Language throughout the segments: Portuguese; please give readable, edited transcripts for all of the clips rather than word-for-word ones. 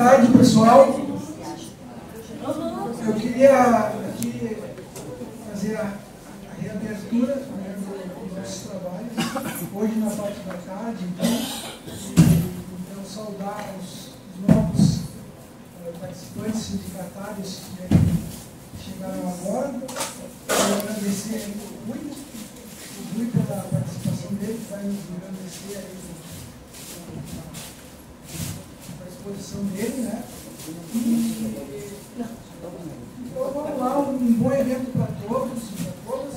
tarde, pessoal. Eu queria aqui fazer a reabertura, né, dos nossos trabalhos, hoje na parte da tarde, então saudar os novos participantes sindicatários que chegaram agora, agradecer o Rui pela participação dele, que vai nos agradecer aí a exposição dele, né? Então vamos lá, um bom evento para todos e para todas,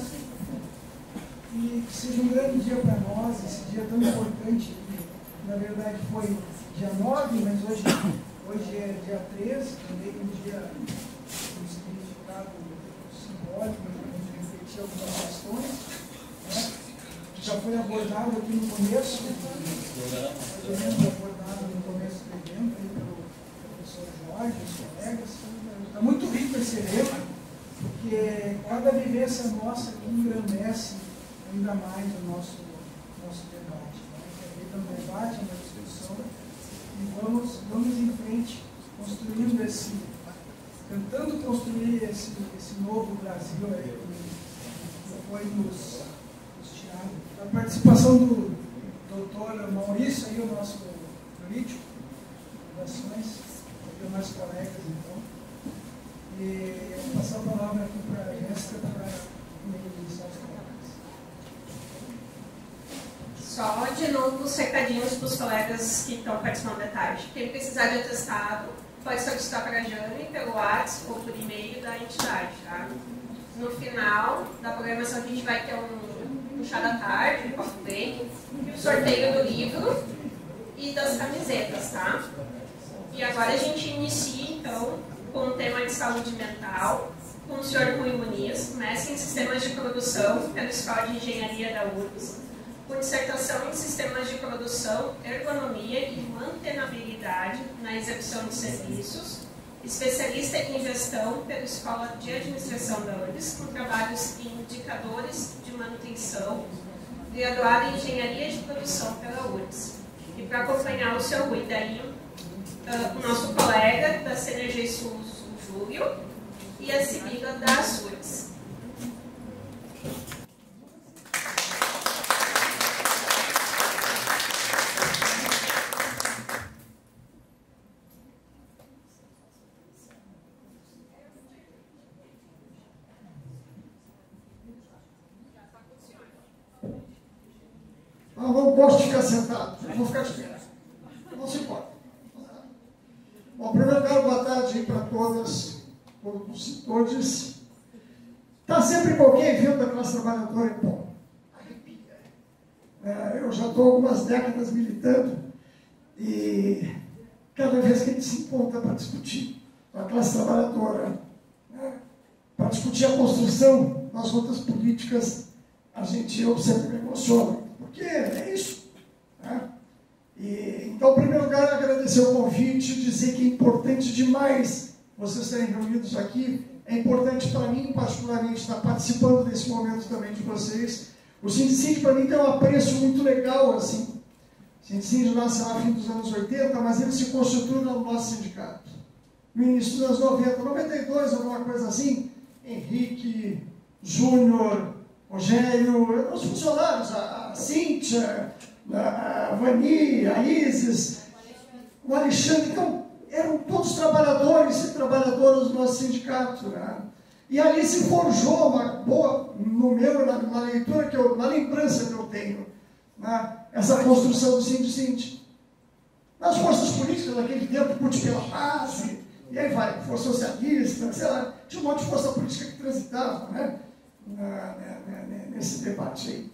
e que seja um grande dia para nós, esse dia tão importante, que na verdade foi dia 9, mas hoje é dia 13, também um dia com significado simbólico, para refletir algumas questões, né? Já foi abordado aqui no começo, abordado no começo do evento aí pelo professor Jorge, os colegas. Está muito rico esse evento, porque cada vivência nossa aqui engrandece ainda mais o nosso debate. Né? É feito um debate, uma discussão, e vamos em frente, construindo tentando construir esse novo Brasil aí, que foi nos tirado. A participação do doutor Maurício, aí, o nosso político, fundações, e nossos colegas, então. E vou passar a palavra aqui para a Jéssica para iniciar os colegas. Só de novo os recadinhos para os colegas que estão participando da tarde. Quem precisar de atestado, pode solicitar para a Jane pelo WhatsApp ou por e-mail da entidade. Tá? No final da programação, a gente vai ter um chá da tarde, um coffee break, o sorteio do livro e das camisetas, tá? E agora a gente inicia, então, com o tema de saúde mental, com o senhor Rui Muniz, mestre em sistemas de produção pela Escola de Engenharia da URGS, com dissertação em sistemas de produção, ergonomia e mantenabilidade na execução de serviços, especialista em gestão pela Escola de Administração da URGS, com trabalhos em indicadores de manutenção, graduado em Engenharia de Produção pela URGS. E para acompanhar o seu Rui, daí o nosso colega da Synergy Sul, o Júlio, e a Sibila da URGS. Eu não gosto de ficar sentado, eu vou ficar de pé. Não se importa. Bom, primeiro lugar, boa tarde para todas, todos e todas. Está sempre qualquer evento da classe trabalhadora, bom, arrepia. Eu já estou algumas décadas militando e cada vez que a gente se encontra para discutir a classe trabalhadora, para discutir a construção das lutas políticas, eu sempre me emociono. Porque é isso. Né? Então, em primeiro lugar, agradecer o convite, dizer que é importante demais vocês serem reunidos aqui. É importante para mim, particularmente, estar participando desse momento também de vocês. O Sindicid, para mim, tem um apreço muito legal, assim. O Sindicid nasce lá no fim dos anos 80, mas ele se constitui no nosso sindicato. No início dos anos 90, 92, alguma coisa assim, Henrique, Júnior, Rogério, os funcionários, a Cíntia, a Vani, a Isis, o Alexandre, então, eram todos trabalhadores e trabalhadoras do nosso sindicato. Né? E ali se forjou uma boa, na leitura, na lembrança que eu tenho, né? Essa construção do Sindicid. Nas forças políticas daquele tempo, Puti pela Paz, e aí vai, força socialista, sei lá, tinha um monte de força política que transitava, né? Nesse debate aí.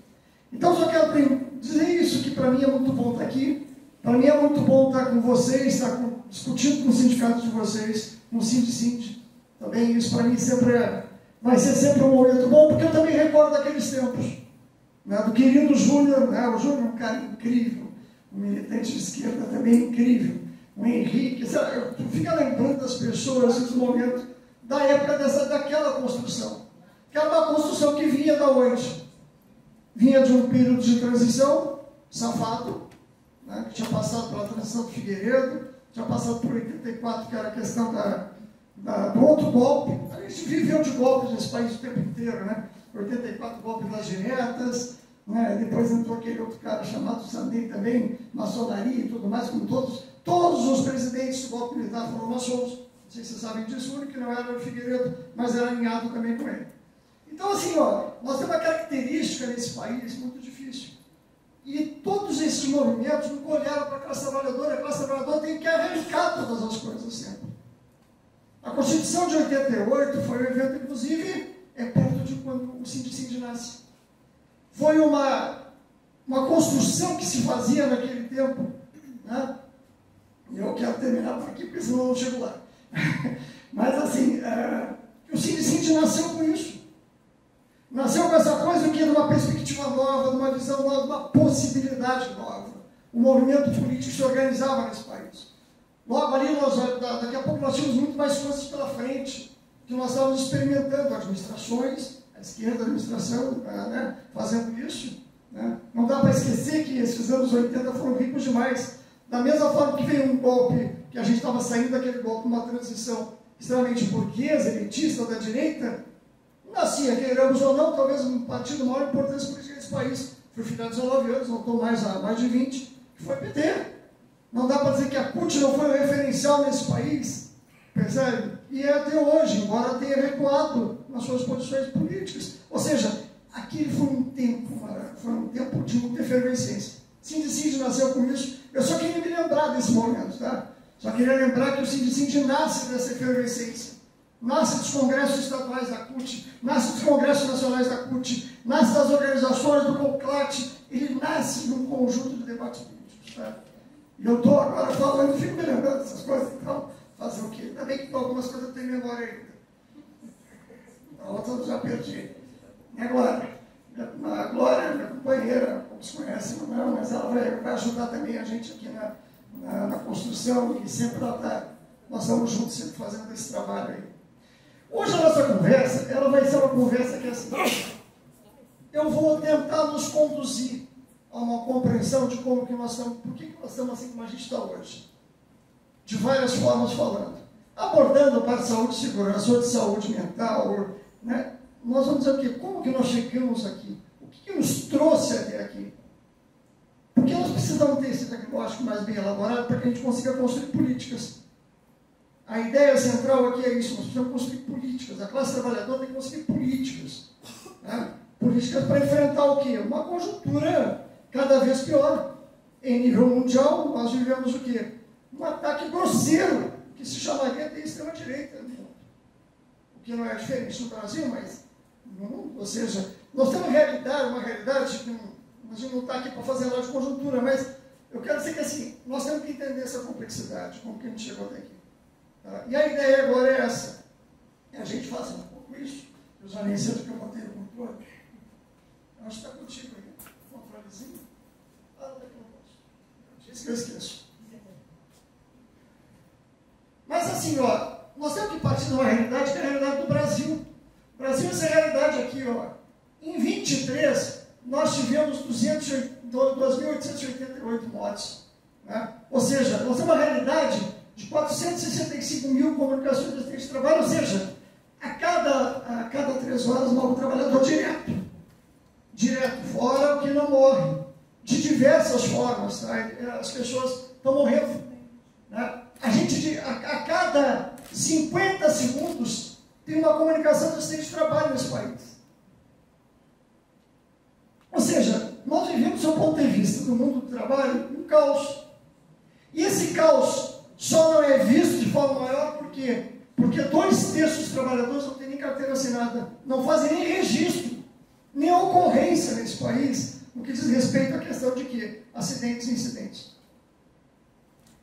Então, só quero dizer isso, que para mim é muito bom estar aqui, para mim é muito bom estar com vocês, discutindo com os sindicatos de vocês, com o Sindicid. Também isso para mim vai ser sempre um momento bom, porque eu também recordo daqueles tempos, né, do querido Júnior, né, o Júnior é um cara incrível, um militante de esquerda também incrível, o Henrique, tu fica lembrando das pessoas, dos momentos, da época daquela construção. Que era uma construção que vinha da onde? Vinha de um período de transição, safado, né, que tinha passado pela transição do Figueiredo, tinha passado por 84, que era a questão do outro golpe. A gente viveu de golpes nesse país o tempo inteiro, né? 84, golpe das diretas, né? Depois entrou aquele outro cara chamado Sandin também, maçonaria e tudo mais, como todos os presidentes do golpe militar foram maçons. Não sei se vocês sabem disso, o único que não era o Figueiredo, mas era alinhado também com ele. Então, assim, ó, nós temos uma característica nesse país muito difícil. E todos esses movimentos nunca olharam para a classe trabalhadora tem que arrancar todas as coisas sempre. A Constituição de 88 foi um evento, inclusive, perto de quando o Sindicid nasce. Foi uma construção que se fazia naquele tempo, né? E eu quero terminar por aqui, porque senão eu não chego lá. Mas, assim, o Sindicid nasceu com isso. Nasceu com essa coisa que de uma perspectiva nova, de uma visão nova, de uma possibilidade nova. O movimento político se organizava nesse país. Logo ali, daqui a pouco, nós tínhamos muito mais coisas pela frente, que nós estávamos experimentando administrações, a esquerda, a administração, né, fazendo isso. Né? Não dá para esquecer que esses anos 80 foram ricos demais. Da mesma forma que veio um golpe, que a gente estava saindo daquele golpe, uma transição extremamente burguesa, elitista da direita, nascia, queiramos ou não, talvez um partido maior importância política desse país. Fui filho há 19 anos, não estou mais há mais de 20, que foi PT. Não dá para dizer que a CUT não foi um referencial nesse país, percebe? E é até hoje, embora tenha recuado nas suas posições políticas. Ou seja, aquele foi um tempo de muita efervescência. Sindicid nasceu com isso. Eu só queria me lembrar desse momento, tá? Só queria lembrar que o Sindicid nasce dessa efervescência. Nasce dos congressos estaduais da CUT, nasce dos congressos nacionais da CUT, nasce das organizações do COCLAT, ele nasce de um conjunto de debates políticos. Tá? E eu estou agora falando, fico me lembrando dessas coisas, então, fazer o quê? Ainda bem que algumas coisas eu tenho memória ainda. A outra eu já perdi. E agora? A Glória, minha companheira, como se conhece, não, mas ela vai ajudar também a gente aqui na construção, e sempre nós estamos juntos, sempre fazendo esse trabalho aí. Hoje a nossa conversa, ela vai ser uma conversa que é assim, eu vou tentar nos conduzir a uma compreensão de como que nós estamos, por que nós estamos assim como a gente está hoje. De várias formas falando. Abordando a parte de saúde e segurança, ou de saúde mental, né? Nós vamos dizer o quê? Como que nós chegamos aqui? O que nos trouxe até aqui? Porque nós precisamos ter esse diagnóstico mais bem elaborado para que a gente consiga construir políticas. A ideia central aqui é isso, nós precisamos construir políticas. A classe trabalhadora tem que construir políticas. Né? Políticas para enfrentar o quê? Uma conjuntura cada vez pior. Em nível mundial, nós vivemos o quê? Um ataque grosseiro, que se chamaria de extrema-direita. O que não é diferente no Brasil, mas no mundo. Ou seja, nós temos uma realidade que a gente não está aqui para fazer lá de conjuntura, mas eu quero dizer que assim, nós temos que entender essa complexidade, como que a gente chegou até aqui. Tá? E a ideia agora é essa. A gente faz um pouco isso. Eu já nem sei do que eu botei no controle. Eu acho que está contigo aí. Um controlezinho. Ah, não, daqui não posso. Eu disse que eu esqueço. Mas assim, ó, nós temos que partir de uma realidade que é a realidade do Brasil. O Brasil, essa realidade aqui, ó. Em 23, nós tivemos 2.888 mortes. Né? Ou seja, nós temos uma realidade de 465 mil comunicações de acidente de trabalho, ou seja, a cada 3 horas morre um trabalhador direto, fora o que não morre, de diversas formas, tá? As pessoas estão morrendo. Né? A cada 50 segundos tem uma comunicação de acidente de trabalho nesse país. Ou seja, nós vivemos, do ponto de vista do mundo do trabalho, um caos. E esse caos só não é visto de forma maior, por quê? Porque 2/3 dos trabalhadores não têm nem carteira assinada, não fazem nem registro, nem ocorrência nesse país, no que diz respeito à questão de quê? Acidentes e incidentes.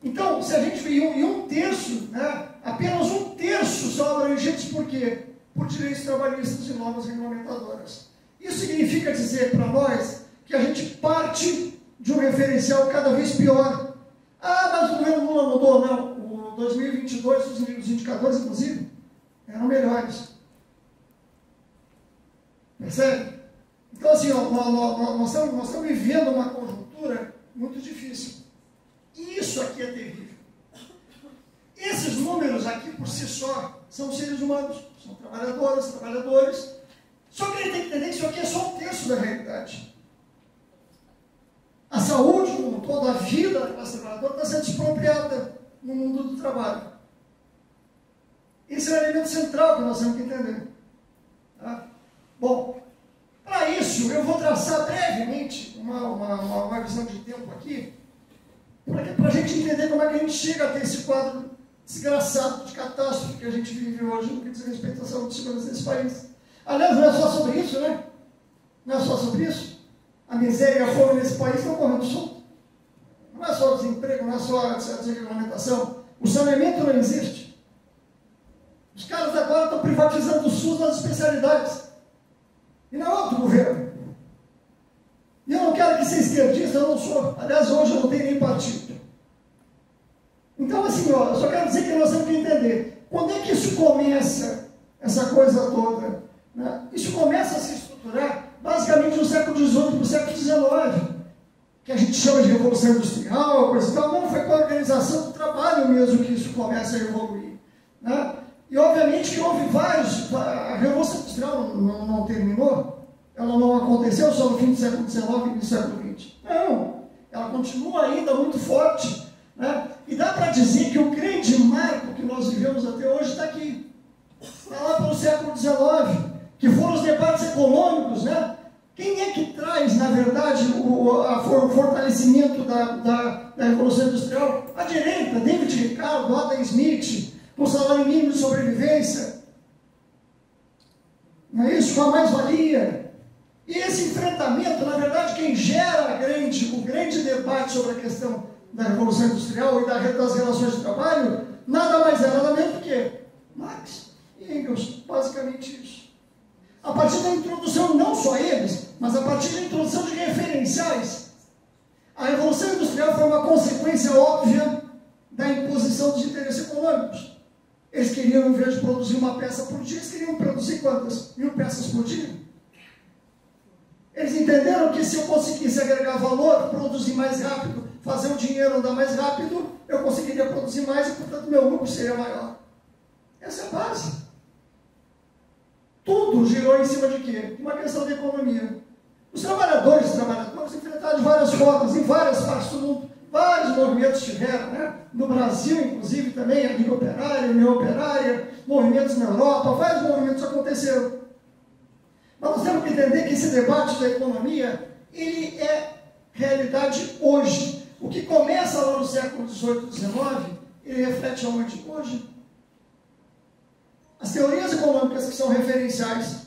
Então, se a gente vê em 1/3, né, apenas 1/3 são abrangidos por quê? Por direitos trabalhistas e normas regulamentadoras. Isso significa dizer para nós que a gente parte de um referencial cada vez pior. Ah, mas o governo Lula mudou. Não, o 2022, os indicadores, inclusive, eram melhores. Percebe? Então, assim, ó, nós estamos vivendo uma conjuntura muito difícil. E isso aqui é terrível. números aqui por si só são seres humanos, são trabalhadoras, trabalhadores. Só que ele tem que entender que isso aqui é só um terço da realidade. A saúde, como toda a vida da classe trabalhadora, está sendo expropriada no mundo do trabalho. Esse é o elemento central que nós temos que entender. Tá? Bom, para isso, eu vou traçar brevemente uma visão de tempo aqui, para a gente entender como é que a gente chega a ter esse quadro desgraçado de catástrofe que a gente vive hoje no que diz respeito à saúde e segurança desse país. Aliás, não é só sobre isso, né? Não é só sobre isso. A miséria e a fome nesse país estão correndo solto. Não é só o desemprego, não é só a desregulamentação. O saneamento não existe. Os caras agora estão privatizando o SUS nas especialidades. E não é outro governo. E eu não quero que ser esquerdista, eu não sou. Aliás, hoje eu não tenho nem partido. Então, assim, ó, eu só quero dizer que nós temos que entender. Quando é que isso começa, essa coisa toda? Né? Isso começa a se estruturar basicamente no século XVIII para o século XIX, que a gente chama de Revolução Industrial, coisa e tal. Não, foi com a organização do trabalho mesmo que isso começa a evoluir. Né? E, obviamente, que houve vários... A Revolução Industrial não terminou, ela não aconteceu só no fim do século XIX e no século XX. Não, ela continua ainda muito forte. Né? E dá para dizer que o grande marco que nós vivemos até hoje está aqui. Está lá pelo século XIX, que foram os debates econômicos, né? Quem é que traz, na verdade, o fortalecimento da Revolução Industrial? A direita, David Ricardo, Adam Smith, com o salário mínimo de sobrevivência. Não é isso? Com a mais-valia. E esse enfrentamento, na verdade, quem gera o grande debate sobre a questão da Revolução Industrial e das relações de trabalho, nada mais é, nada menos do que Marx e Engels, basicamente isso. A partir da introdução, não só eles, mas a partir da introdução de referenciais. A Revolução Industrial foi uma consequência óbvia da imposição dos interesses econômicos. Eles queriam, em vez de produzir uma peça por dia, eles queriam produzir quantas? 1000 peças por dia. Eles entenderam que se eu conseguisse agregar valor, produzir mais rápido, fazer o dinheiro andar mais rápido, eu conseguiria produzir mais e, portanto, meu lucro seria maior. Essa é a base. Tudo girou em cima de quê? Uma questão de economia. Os trabalhadores enfrentaram de várias formas, em várias partes do mundo. Vários movimentos tiveram, né? No Brasil, inclusive, também, a Liga Operária, a União Operária, movimentos na Europa, vários movimentos aconteceram. Mas nós temos que entender que esse debate da economia, ele é realidade hoje. O que começa lá no século XVIII e XIX, ele reflete aonde? Hoje. As teorias econômicas que são referenciais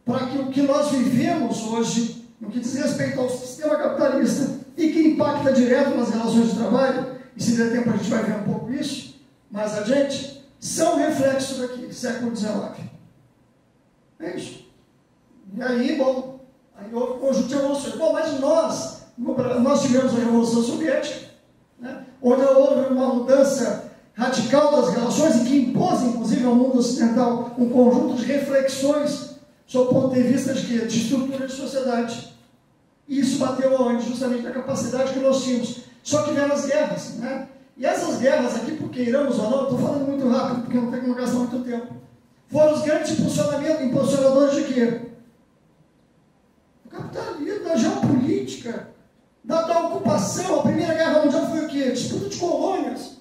para que o que nós vivemos hoje, no que diz respeito ao sistema capitalista e que impacta direto nas relações de trabalho, e se der tempo a gente vai ver um pouco isso, mais adiante, são reflexos daqui, século XIX. É isso. E aí, bom, aí houve um conjunto de revoluções. Bom, mas nós tivemos a Revolução Soviética, né, onde houve uma mudança radical das relações e que impôs, inclusive, ao mundo ocidental um conjunto de reflexões sob o ponto de vista de estrutura de sociedade. E isso bateu aonde? Justamente na capacidade que nós tínhamos. Só que vieram as guerras, né? E essas guerras aqui, por queiramos ou não, estou falando muito rápido, porque não tem como gastar muito tempo, foram os grandes impulsionadores de quê? Do capitalismo, da geopolítica, da ocupação. A Primeira Guerra Mundial foi o quê? Disputa de colônias.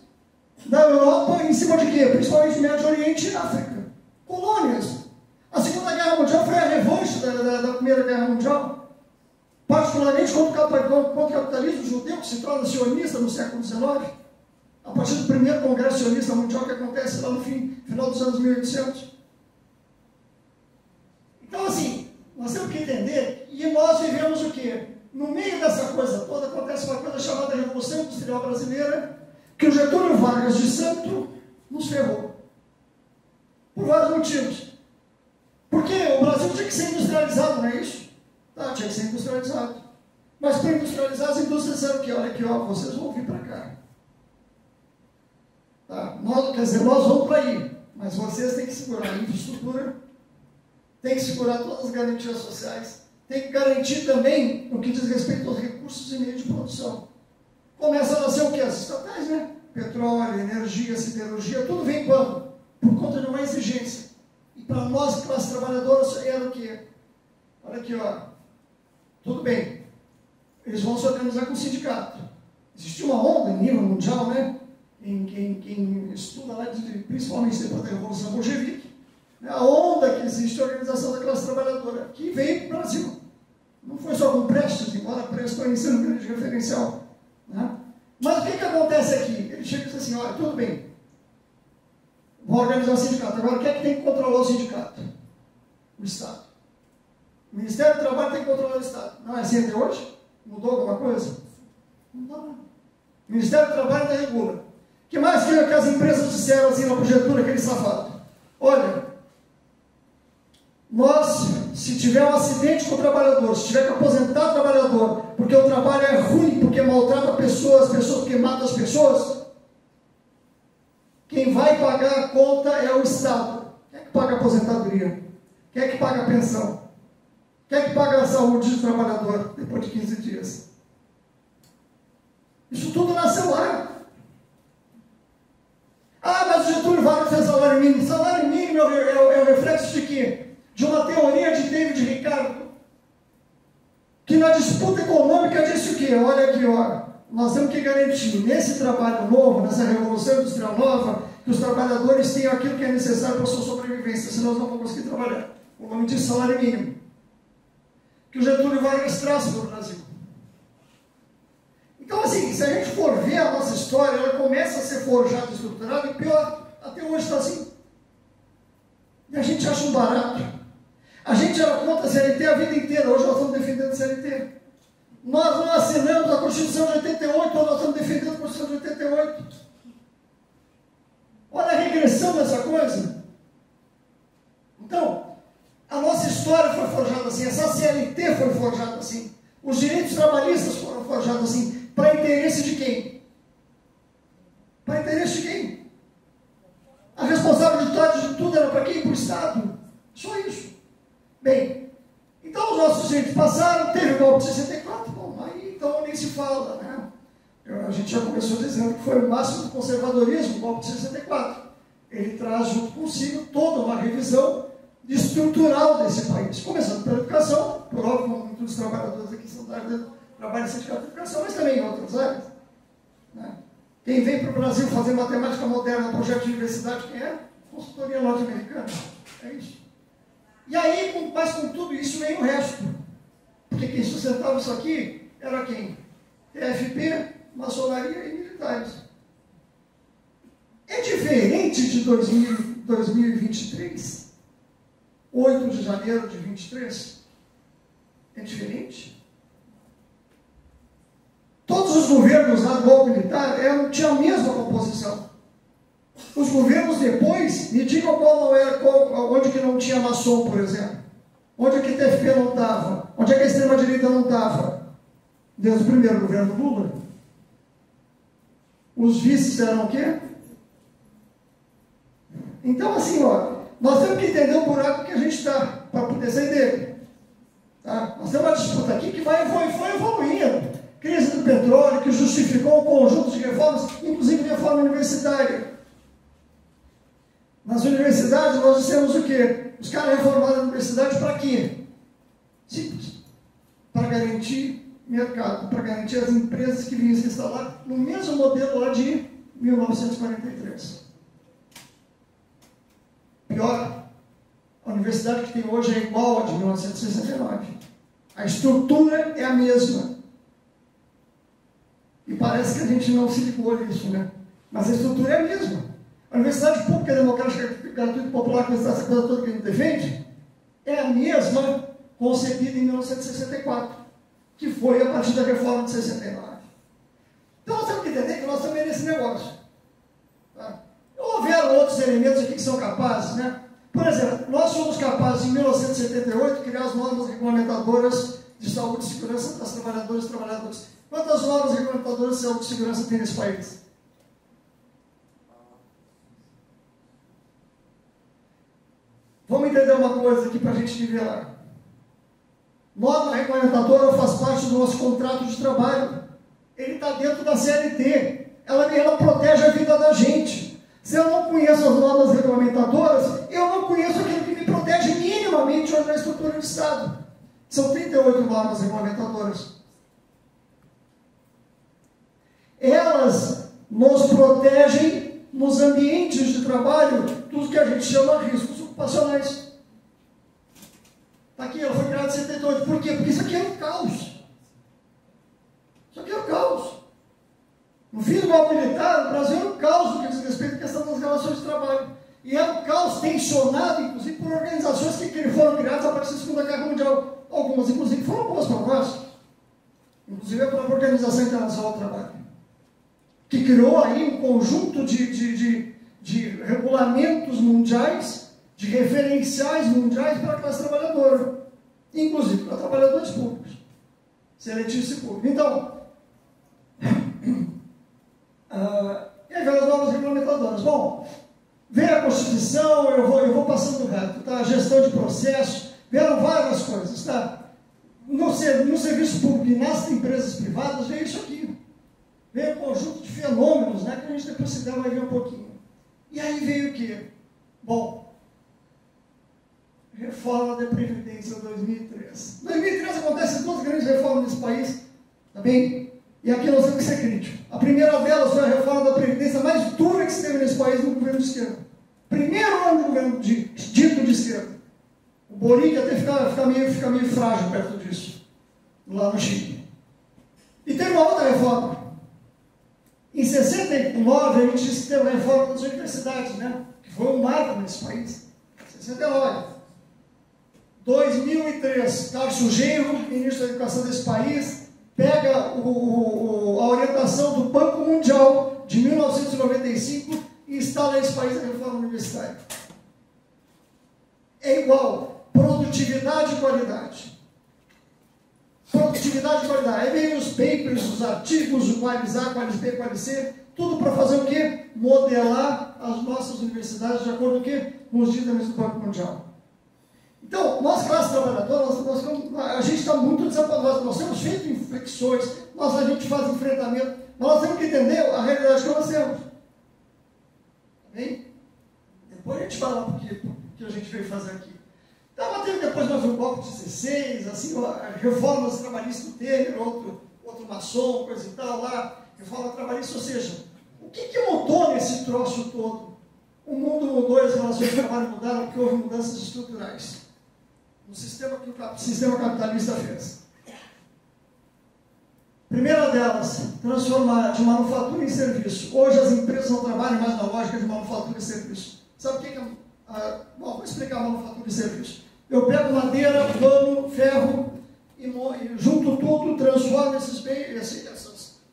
Da Europa em cima de quê? Principalmente Médio Oriente e África. Colônias. A Segunda Guerra Mundial foi a revanche da Primeira Guerra Mundial. Particularmente contra o capitalismo judeu, que se torna sionista no século XIX. A partir do primeiro Congresso Sionista Mundial que acontece lá no final dos anos 1800. Então, assim, nós temos que entender, e nós vivemos o quê? No meio dessa coisa toda, acontece uma coisa chamada Revolução Industrial Brasileira, que o Getúlio Vargas de Santo nos ferrou. Por vários motivos. Porque o Brasil tinha que ser industrializado, não é isso? Tá, tinha que ser industrializado. Mas para industrializar, as indústrias disseram que, olha aqui, ó, vocês vão vir para cá. Tá? Quer dizer, nós vamos para aí. Mas vocês têm que segurar a infraestrutura, têm que segurar todas as garantias sociais, têm que garantir também, no que diz respeito aos recursos e meios de produção. Começa a nascer o quê? As estatais, né? petróleo, energia, siderurgia, tudo vem quando? Por conta de uma exigência. E para nós, classe trabalhadora, era o quê? Olha aqui, ó. Tudo bem. Eles vão se organizar com o sindicato. Existe uma onda em nível mundial, né? Quem estuda lá, principalmente depois da Revolução Bolchevique, né? A onda que existe, a organização da classe trabalhadora, que veio para o Brasil. Não foi só com Prestes, embora Prestes conhecia um grande referencial. Né? Mas o que acontece aqui? Ele chega e diz assim, olha, tudo bem, vou organizar o sindicato. Agora, quem é que tem que controlar o sindicato? O Estado. O Ministério do Trabalho tem que controlar o Estado. Não é assim até hoje? Mudou alguma coisa? Não mudou nada. O Ministério do Trabalho ainda regula. O que mais que as empresas disseram assim na projetura, aquele safado? Olha, nós, se tiver um acidente com o trabalhador, se tiver que aposentar o trabalhador, porque o trabalho é ruim, porque maltrata pessoas, porque mata as pessoas, quem vai pagar a conta é o Estado. Quem é que paga a aposentadoria? Quem é que paga a pensão? Quem é que paga a saúde do trabalhador depois de 15 dias? Isso tudo nasceu lá. Ah, mas o Getúlio Vargas fez salário mínimo. Salário mínimo é o reflexo de quê? De uma teoria de David Ricardo, que na disputa econômica disse o quê? Olha aqui, ó, nós temos que garantir nesse trabalho novo, nessa revolução industrial nova, que os trabalhadores tenham aquilo que é necessário para a sua sobrevivência, senão nós não vamos conseguir trabalhar. O nome disso é salário mínimo. Que o Getúlio Vargas traz para o Brasil. Então, assim, se a gente for ver a nossa história, ela começa a ser forjada e estruturada, e pior, até hoje está assim. E a gente acha um barato. A gente era contra a CLT a vida inteira, hoje nós estamos defendendo a CLT. Nós não assinamos a Constituição de 88, hoje nós estamos defendendo a Constituição de 88. Olha a regressão dessa coisa. Então, a nossa história foi forjada assim, essa CLT foi forjada assim, os direitos trabalhistas foram forjados assim, para interesse de quem? Para interesse de quem? A responsabilidade de tudo era para quem? Para o Estado. Só isso. Bem, então os nossos direitos passaram, teve o golpe de 64, bom, aí então nem se fala, né? A gente já começou dizendo que foi o máximo do conservadorismo, o golpe de 64. Ele traz junto consigo toda uma revisão estrutural desse país, começando pela educação, por óbvio, muitos dos trabalhadores aqui são da área do trabalho e sindicato de educação, mas também em outras áreas. Né? Quem vem para o Brasil fazer matemática moderna, projeto de universidade, quem é? Consultoria norte-americana. É isso. E aí, mas com tudo isso, vem o resto. Porque quem sustentava isso aqui era quem? TFP, maçonaria e militares. É diferente de 2023? 8 de janeiro de 23? É diferente? Todos os governos lá do golpe militar tinham a mesma composição. Os governos depois, me digam onde que não tinha maçom, por exemplo. Onde é que a TFP não estava? Onde é que a extrema-direita não estava? Desde o primeiro governo Lula. Os vices eram o quê? Então, assim, ó, nós temos que entender o buraco que a gente está, para poder sair dele. Tá? Nós temos uma disputa aqui que foi evoluindo. Crise do petróleo, que justificou um conjunto de reformas, inclusive reforma universitária. Nas universidades, nós dissemos o quê? Os caras reformaram a universidade para quê? Simples. Para garantir mercado, para garantir as empresas que vinham se instalar no mesmo modelo lá de 1943. Pior, a universidade que tem hoje é igual a de 1969. A estrutura é a mesma. E parece que a gente não se ligou nisso, né? Mas a estrutura é a mesma. A Universidade Pública Democrática Gratuita e Popular, com essa coisa toda que a gente defende, é a mesma concebida em 1964, que foi a partir da reforma de 69. Então nós temos que entender que nós estamos nesse negócio. Tá? Houveram outros elementos aqui que são capazes, né? Por exemplo, nós fomos capazes, em 1978, criar as normas regulamentadoras de saúde e segurança das trabalhadoras e trabalhadores. Quantas normas regulamentadoras de saúde e segurança tem nesse país? Vamos entender uma coisa aqui para a gente nivelar. Norma regulamentadora faz parte do nosso contrato de trabalho. Ele está dentro da CLT. ela protege a vida da gente. Se eu não conheço as normas regulamentadoras, eu não conheço aquilo que me protege minimamente hoje na estrutura do Estado. São 38 normas regulamentadoras. Elas nos protegem nos ambientes de trabalho dos que a gente chama de riscos ocupacionais. Está aqui, ela foi criada em 78. Por quê? Porque isso aqui é um caos. Isso aqui é um caos. No fim do golpe militar, o Brasil é um caos no que diz respeito à questão das relações de trabalho. E é um caos tensionado, inclusive, por organizações que foram criadas a partir da Segunda Guerra Mundial. Algumas, inclusive, foram boas para nós. Inclusive a própria Organização Internacional do Trabalho, que criou aí um conjunto de regulamentos mundiais, de referenciais mundiais para a classe trabalhadora, inclusive para trabalhadores públicos, seletício público. Então, e aí vem as novas regulamentadoras. Bom, vem a Constituição, eu vou passando reto, tá? Gestão de processos, vieram várias coisas, tá? No serviço público e nas empresas privadas veio isso aqui. Veio um conjunto de fenômenos, né, que a gente depois se der vai ver um pouquinho. E aí veio o quê? Bom, reforma da Previdência 2003. Em 2003 acontecem duas grandes reformas nesse país, tá bem? E aqui nós temos que ser críticos. A primeira delas foi a reforma da Previdência mais dura que se teve nesse país no governo de esquerda. Primeiro ano do governo dito de esquerda. O Boric até fica meio frágil perto disso, lá no Chile. E teve uma outra reforma. Em 69, a gente disse que teve a reforma das universidades, né? Que foi um marco nesse país. 69. 2003, Tarso Genro, ministro da Educação desse país, pega a orientação do Banco Mundial de 1995 e instala nesse país a reforma universitária. É igual. Produtividade e qualidade. Produtividade e qualidade. Aí vem os papers, os artigos, o Qualis A, Qualis B, Qualis C, tudo para fazer o quê? Modelar as nossas universidades de acordo com o quê? Com os ditames do Banco Mundial. Então, nós, classe trabalhadora, a gente está muito desapontado. Nós temos feito inflexões, a gente faz enfrentamento, mas nós temos que entender a realidade que nós temos. Tá bem? Depois a gente fala o que a gente veio fazer aqui. Estava tendo depois mais um golpe de 16, assim, reformas trabalhistas do Temer, outro maçom, coisa e tal lá, reforma trabalhista, ou seja, o que mudou nesse troço todo? O mundo mudou, as relações de trabalho mudaram, porque houve mudanças estruturais no sistema que o sistema capitalista fez. Primeira delas, transformar de manufatura em serviço. Hoje as empresas não trabalham mais na lógica de manufatura e serviço. Sabe o que é? Bom, vou explicar a manufatura e serviço. Eu pego madeira, pano, ferro e junto tudo, transformo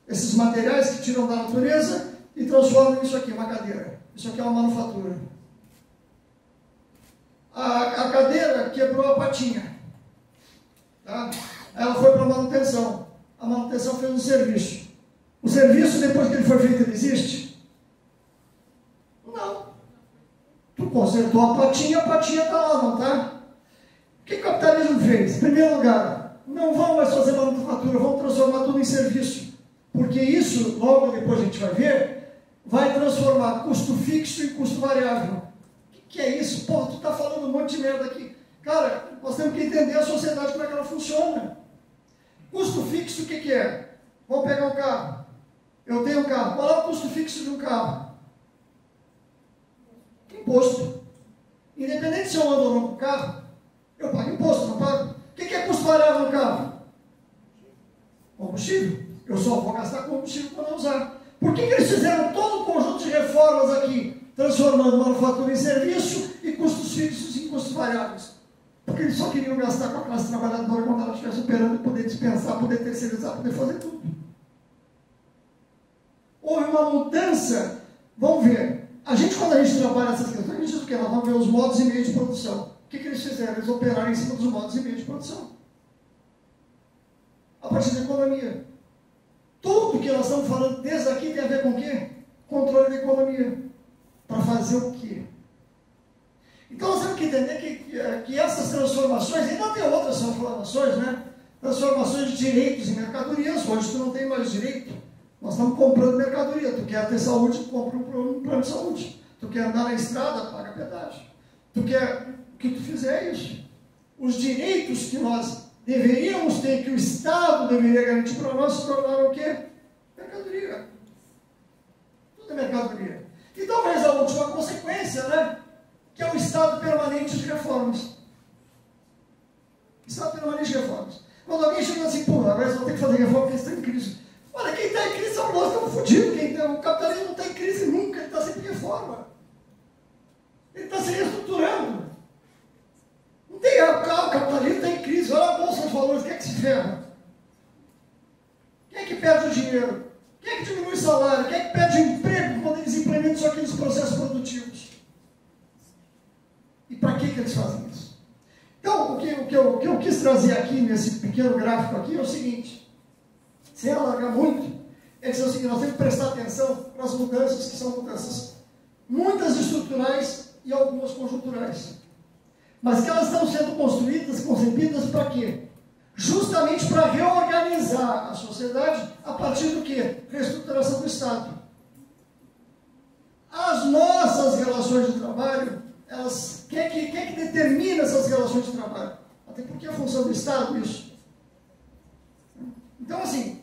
esses materiais que tiram da natureza e transformo isso aqui, uma cadeira. Isso aqui é uma manufatura. A cadeira quebrou a patinha. Tá? Ela foi para a manutenção. A manutenção fez um serviço. O serviço, depois que ele foi feito, ele existe? Não. Tu consertou a patinha está lá, não está? O que o capitalismo fez? Em primeiro lugar, não vão mais fazer manufatura, vão transformar tudo em serviço. Porque isso, logo depois a gente vai ver, vai transformar custo fixo em custo variável. O que é isso? Pô, tu está falando um monte de merda aqui. Cara, nós temos que entender a sociedade, como é que ela funciona. Custo fixo, o que é? Vamos pegar um carro. Eu tenho um carro. Qual é o custo fixo de um carro? Imposto. Independente se eu ando ou não com o carro, eu pago imposto, não pago? O que é custo variável no carro? Combustível. Eu só vou gastar combustível para não usar. Por que eles fizeram todo um conjunto de reformas aqui, transformando manufatura em serviço e custos fixos em custos variáveis? Porque eles só queriam gastar com a classe trabalhadora quando ela estivesse operando, poder dispensar, poder terceirizar, poder fazer tudo. Houve uma mudança. Vamos ver. Quando a gente trabalha essas questões, a gente diz o quê? Nós vamos ver os modos e meios de produção. O que eles fizeram? Eles operaram em cima dos modos e meios de produção. A partir da economia. Tudo que nós estamos falando desde aqui tem a ver com o quê? Controle da economia. Para fazer o quê? Então nós temos que entender que essas transformações, ainda tem outras transformações, né? Transformações de direitos em mercadorias. Hoje tu não tem mais direito Nós estamos comprando mercadoria. Tu quer ter saúde, compra um plano de saúde. Tu quer andar na estrada, paga pedágio. Tu quer o que tu fizer é isso. Os direitos que nós deveríamos ter, que o Estado deveria garantir para nós, se tornaram o quê? Mercadoria. Tudo é mercadoria. E talvez a última consequência, né? Que é o estado permanente de reformas. Estado permanente de reformas. Quando alguém chega assim, pô, agora eles vão ter que fazer reforma porque eles estão em crise. Olha, quem está em crise são nós, estamos fodidos. O capitalismo não está em crise nunca, ele está sempre em reforma. Ele está se reestruturando. Não tem, o capitalismo está em crise, olha a bolsa de valores, quem é que se ferra? Quem é que perde o dinheiro? Quem é que diminui o salário? Quem é que perde o emprego quando eles implementam só aqueles processos produtivos? E para que eles fazem isso? Então, o que eu quis trazer aqui, nesse pequeno gráfico aqui, é o seguinte, sem alargar muito, é dizer o seguinte, nós temos que prestar atenção para as mudanças, que são mudanças muitas estruturais e algumas conjunturais. Mas que elas estão sendo construídas, concebidas para quê? Justamente para reorganizar a sociedade a partir do quê? Reestruturação do Estado. As nossas relações de trabalho, quem é que determina essas relações de trabalho? Até porque é a função do Estado isso. Então, assim,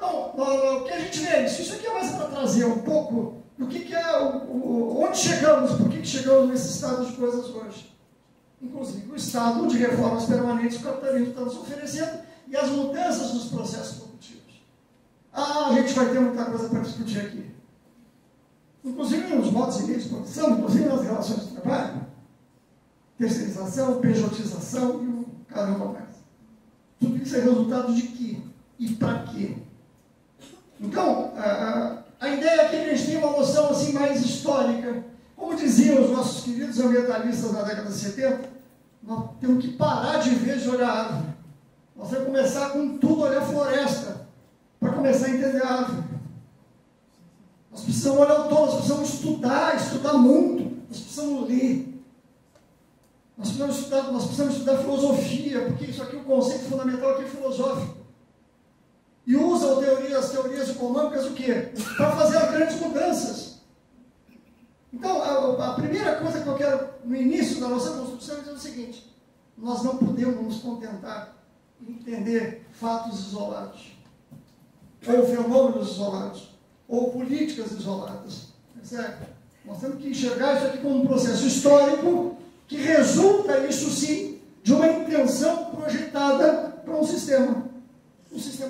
o que a gente vê, isso aqui é mais para trazer um pouco do que é, onde chegamos, por que chegamos nesse estado de coisas hoje. Inclusive, o estado de reformas permanentes que o capitalismo está nos oferecendo e as mudanças nos processos produtivos. A gente vai ter muita coisa para discutir aqui. Inclusive nos modos e meios de produção, inclusive nas relações de trabalho, terceirização, pejotização e o caramba mais. Tudo isso é resultado de quê? E para quê? Então, a ideia aqui é que a gente tem uma noção assim, mais histórica. Como diziam os nossos queridos ambientalistas na década de 70, nós temos que parar de vez de olhar a árvore. Nós temos que começar com tudo, olhar a floresta, para começar a entender a árvore. Nós precisamos olhar o todo, nós precisamos estudar muito, nós precisamos ler. Nós precisamos estudar filosofia, porque isso aqui, o conceito fundamental aqui é filosófico. E usam as teorias econômicas o quê? Para fazer as grandes mudanças. Então, a primeira coisa que eu quero, no início da nossa construção, é dizer o seguinte: nós não podemos nos contentar em entender fatos isolados, ou fenômenos isolados, ou políticas isoladas. Certo? Nós temos que enxergar isso aqui como um processo histórico que resulta, isso sim, de uma intenção projetada para um sistema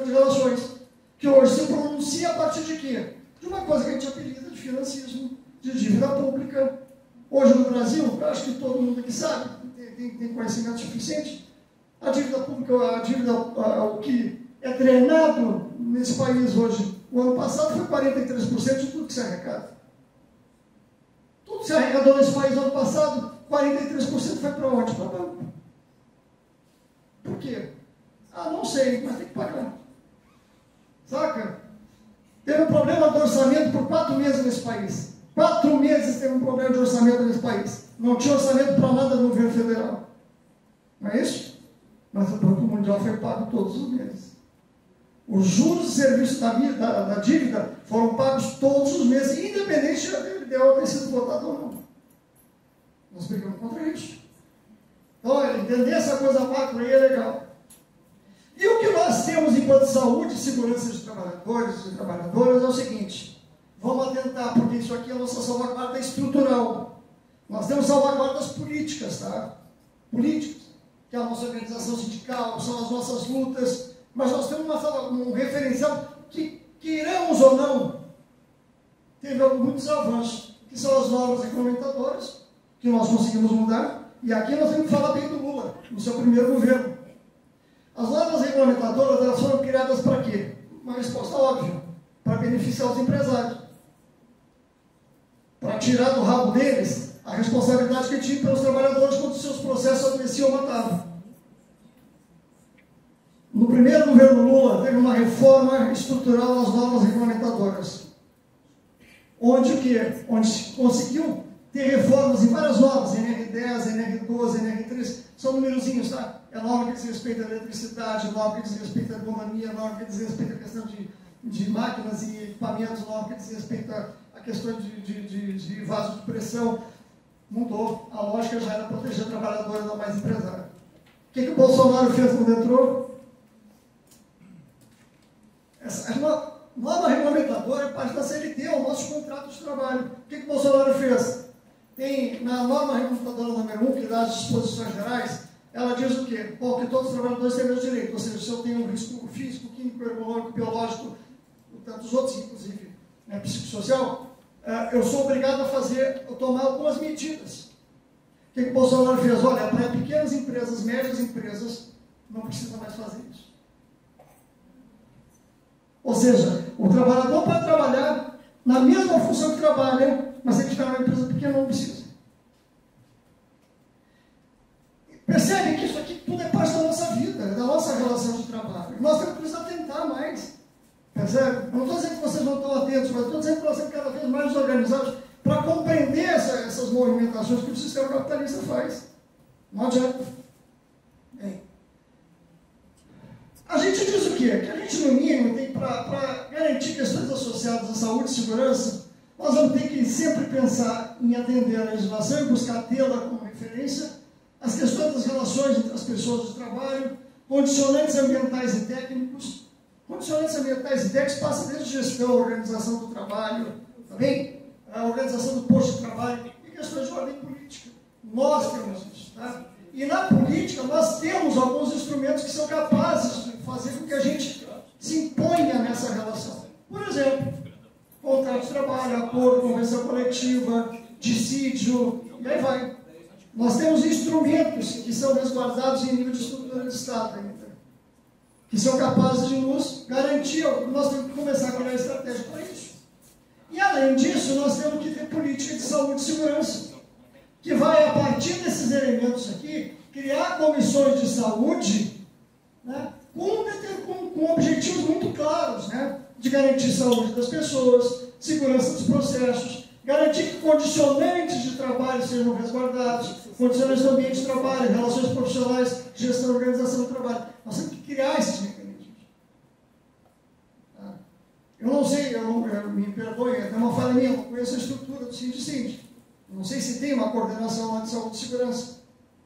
de relações, que hoje se pronuncia a partir de quê? De uma coisa que a gente apelida de financismo, de dívida pública. Hoje no Brasil, eu acho que todo mundo aqui sabe, tem conhecimento suficiente, a dívida pública, o que é drenado nesse país hoje, o ano passado foi 43% de tudo que se arrecada. Tudo que se arrecadou nesse país no ano passado, 43% foi para onde? Para o banco. Por quê? Não sei, mas tem que pagar. Saca? Teve um problema de orçamento por 4 meses nesse país. 4 meses teve um problema de orçamento nesse país. Não tinha orçamento para nada no governo federal. Não é isso? Mas o Banco Mundial foi pago todos os meses. Os juros de serviço da dívida foram pagos todos os meses, independente de a ideal ter sido votado ou não. Nós brigamos contra isso. Então, entender essa coisa macro aí é legal. E o que nós temos enquanto saúde e segurança de trabalhadores e trabalhadoras é o seguinte: vamos atentar, porque isso aqui é a nossa salvaguarda estrutural. Nós temos salvaguardas políticas, tá? Políticas, que é a nossa organização sindical, são as nossas lutas, mas nós temos um referencial que, queiramos ou não, teve muitos avanços, que são as normas regulamentadoras, que nós conseguimos mudar, e aqui nós temos que falar bem do Lula, no seu primeiro governo. As normas regulamentadoras, elas foram criadas para quê? Uma resposta óbvia, para beneficiar os empresários. Para tirar do rabo deles a responsabilidade que tinham pelos trabalhadores quando os seus processos adoeciam ou matavam. No primeiro governo Lula, teve uma reforma estrutural das normas regulamentadoras. Onde o quê? Onde se conseguiu ter reformas em várias normas, NR10, NR12, NR13, são numerozinhos, tá? É norma que diz respeito à eletricidade, norma que diz respeito à economia, norma que diz respeito à questão de máquinas e equipamentos novos que diz respeito a questões de vaso de pressão. Mudou. A lógica já era proteger o trabalhador e não mais empresário. O que o Bolsonaro fez quando entrou? Essa nova regulamentadora é parte da CLT, é o nosso contrato de trabalho. O que o Bolsonaro fez? Tem, na norma regulamentadora número 1, que dá as disposições gerais, ela diz o quê? Bom, que todos os trabalhadores têm o mesmo direito, ou seja, se eu tenho um risco físico, químico, ergonômico, biológico, tantos outros, inclusive psicossocial, eu sou obrigado a tomar algumas medidas. O que o Bolsonaro fez? Olha, para pequenas empresas, médias empresas, não precisa mais fazer isso. Ou seja, o trabalhador pode trabalhar na mesma função que trabalha, mas se ele estiver numa empresa pequena, não precisa. Percebe que isso aqui tudo é parte da nossa vida, da nossa relação de trabalho. Nós temos que nos atentar mais. Percebe? Eu não estou dizendo que vocês não estão atentos, mas estou dizendo que nós temos cada vez mais organizados para compreender essas movimentações que o sistema capitalista faz. Não adianta. Bem, a gente diz o quê? Que a gente, no mínimo, tem para garantir questões associadas à saúde e segurança, nós vamos ter que sempre pensar em atender a legislação e buscar tê-la como referência, as questões das relações entre as pessoas do trabalho, condicionantes ambientais e técnicos. Condicionantes ambientais e técnicos passam desde gestão, organização do trabalho, tá bem? A organização do posto de trabalho e questões de ordem política. Nós temos isso, tá? E na política nós temos alguns instrumentos que são capazes de fazer com que a gente se imponha nessa relação. Por exemplo, contrato de trabalho, acordo, convenção coletiva, dissídio, e aí vai. Nós temos instrumentos que são resguardados em nível de estrutura de Estado ainda, que são capazes de nos garantir. Nós temos que começar a criar estratégia para isso. E além disso, nós temos que ter política de saúde e segurança, que vai, a partir desses elementos aqui, criar comissões de saúde, né, com objetivos muito claros, né, de garantir saúde das pessoas, segurança dos processos, garantir que condicionantes de trabalho sejam resguardados, condicionantes do ambiente de trabalho, relações profissionais, gestão e organização do trabalho. Nós temos que criar esses mecanismos. Tá? Eu não sei, me perdoe, é uma falha minha, eu não conheço a estrutura do Sindicint. Eu não sei se tem uma coordenação lá de saúde e segurança,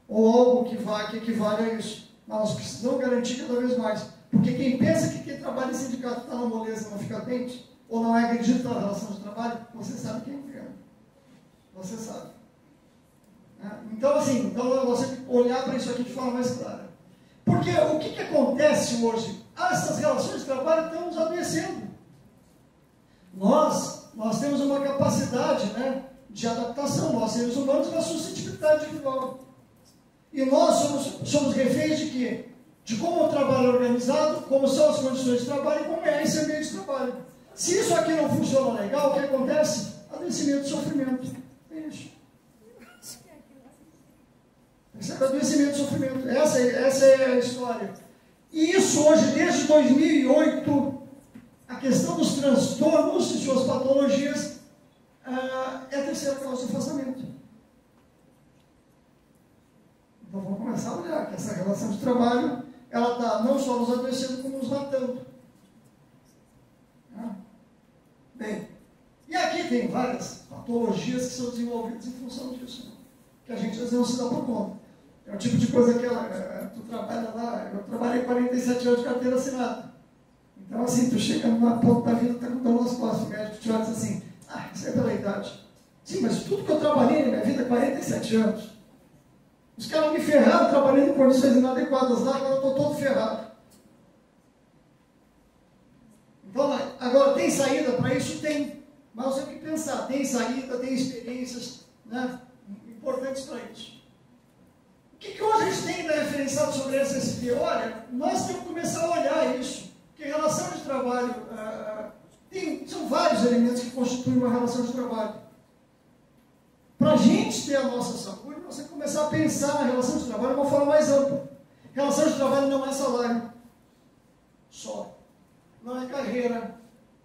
ou algo que equivale a isso. Mas nós precisamos garantir cada vez mais. Porque quem pensa que quem trabalha em sindicato está na moleza e não fica atento, ou não é acredita na relação de trabalho, você sabe quem engana. Você sabe. Então, assim, nós temos que olhar para isso aqui de forma mais clara. Porque o que acontece hoje? Essas relações de trabalho estão nos adoecendo. Nós temos uma capacidade, né, de adaptação, nós seres humanos, uma suscetibilidade individual. E nós somos reféns de quê? De como o trabalho é organizado, como são as condições de trabalho e como é esse ambiente de trabalho. Se isso aqui não funciona legal, o que acontece? Adoecimento e sofrimento. É isso. Adoecimento e sofrimento. Essa é a história. E isso hoje, desde 2008, a questão dos transtornos e suas patologias é a terceira causa de afastamento. Então vamos começar a olhar que essa relação de trabalho, ela está não só nos adoecendo, como nos matando. Bem, e aqui tem várias patologias que são desenvolvidas em função disso, né? Que a gente às vezes não se dá por conta. É o tipo de coisa que tu trabalha lá, eu trabalhei 47 anos de carteira assinada. Então assim, tu chega numa ponta da vida, tá com dor nas costas, o médico te olha e diz assim, isso é pela idade. Sim, mas tudo que eu trabalhei na minha vida é 47 anos. Os caras me ferraram trabalhando em condições inadequadas lá, agora eu estou todo ferrado. Então, agora, tem saída para isso? Tem. Mas nós temos que pensar, tem saída, tem experiências, né, importantes para isso. O que hoje a gente tem referenciado sobre essa SSP? Olha, nós temos que começar a olhar isso. Porque relação de trabalho, são vários elementos que constituem uma relação de trabalho. Para a gente ter a nossa saúde, nós temos que começar a pensar na relação de trabalho de uma forma mais ampla. Relação de trabalho não é salário só. Não é carreira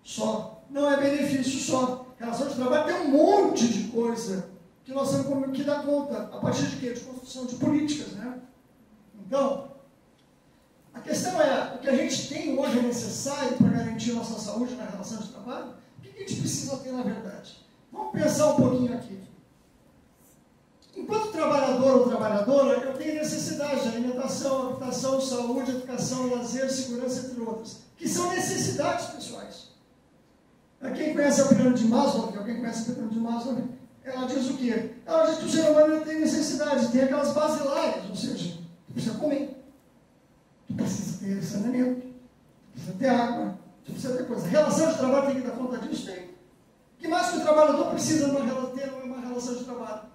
só. Não é benefício só. Relação de trabalho tem um monte de coisa que nós temos que dar conta. A partir de quê? De construção de políticas, né? Então, a questão é, que a gente tem hoje é necessário para garantir nossa saúde na relação de trabalho? O que a gente precisa ter na verdade? Vamos pensar um pouquinho aqui. Enquanto trabalhador ou trabalhadora, eu tenho necessidade de alimentação, habitação, saúde, educação, lazer, segurança, entre outras, que são necessidades pessoais. Quem conhece a pirâmide de Maslow, alguém conhece a pirâmide de Maslow, ela diz o quê? Ela diz que o ser humano tem necessidades, tem aquelas basilares, ou seja, tu precisa comer, tu precisa ter saneamento, tu precisa ter água, tu precisa ter coisa. A relação de trabalho tem que dar conta disso, tem. O que mais que o trabalhador precisa ter uma relação de trabalho?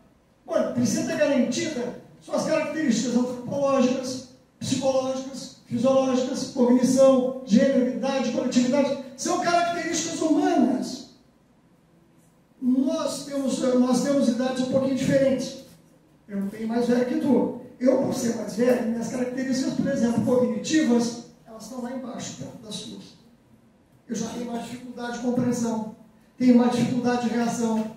Bom, precisa ter garantida suas características antropológicas, psicológicas, fisiológicas, cognição, gênero, idade, coletividade, são características humanas. Nós temos idades um pouquinho diferentes. Eu não tenho mais velho que tu. Eu, por ser mais velho, minhas características, por exemplo, cognitivas, elas estão lá embaixo, perto das suas. Eu já tenho mais dificuldade de compreensão, tenho mais dificuldade de reação.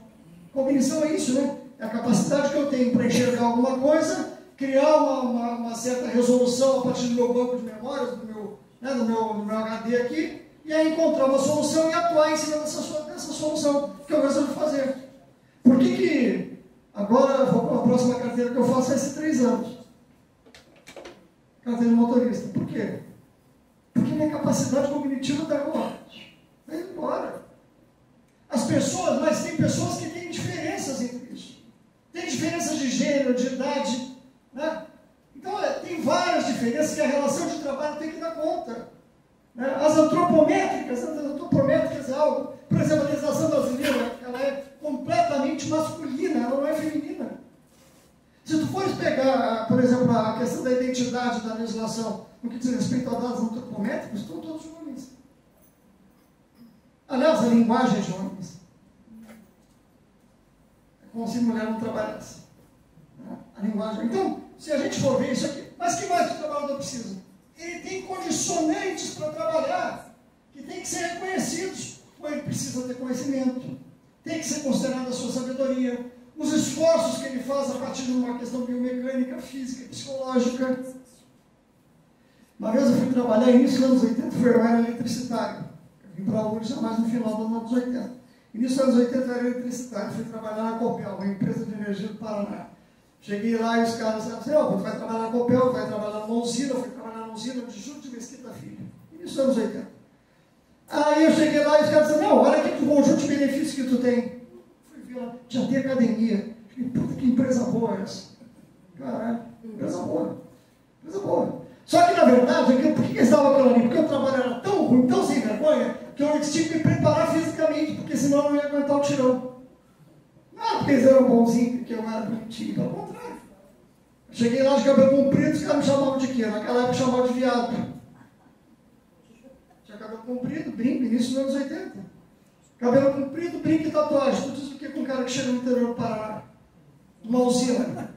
Cognição é isso, né? É a capacidade que eu tenho para enxergar alguma coisa, criar uma certa resolução a partir do meu banco de memórias, do meu HD aqui, e aí encontrar uma solução e atuar em cima dessa solução que eu resolvo fazer. Por que agora a próxima carteira que eu faço vai ser 3 anos? Carteira de motorista. Por quê? Porque minha capacidade cognitiva está agora. Vai embora. As pessoas, mas tem pessoas que têm diferenças entre isso. Tem diferenças de gênero, de idade, né? Então, tem várias diferenças que a relação de trabalho tem que dar conta. Né? As antropométricas é algo, por exemplo, a legislação brasileira, ela é completamente masculina, ela não é feminina. Se tu fores pegar, por exemplo, a questão da identidade da legislação, no que diz respeito a dados antropométricos, estão todos homens. Aliás, a linguagem de homens. Como se mulher não trabalhasse. A linguagem. Então, se a gente for ver isso aqui, mas que mais o trabalhador precisa? Ele tem condicionantes para trabalhar, que tem que ser reconhecidos. Ou ele precisa ter conhecimento, tem que ser considerada a sua sabedoria, os esforços que ele faz a partir de uma questão biomecânica, física, psicológica. Uma vez eu fui trabalhar, início dos anos 80, eu era eletricitário. Eu vim para a URGS já mais no final dos anos 80. Início dos anos 80 eu era eletricitário, fui trabalhar na Copel, uma empresa de energia do Paraná. Cheguei lá e os caras disseram assim, você vai trabalhar na Copel, vai trabalhar numa usina, eu fui trabalhar na usina de Júlio de Mesquita Filho. Início dos anos 80. Aí eu cheguei lá e os caras disseram, olha aqui o conjunto de benefícios que tu tem. Fui ver lá, já tem academia. Falei, puta, que empresa boa essa. Caralho, empresa boa. Empresa boa. Só que, na verdade, por que eles estavam aquilo ali? Porque o trabalho era tão ruim, tão sem vergonha, que eu tinha que me preparar fisicamente, porque senão eu não ia aguentar o tirão. Não, porque eles eram bonzinhos, porque eu não era bonitinho, pelo contrário. Eu cheguei lá de cabelo comprido, os caras me chamavam de quê? Naquela época chamavam de viado. Tinha cabelo comprido, brinco, início dos anos 80. Cabelo comprido, brinco e tatuagem. Tu diz o que com um cara que chega no interior do Paraná? Uma usina.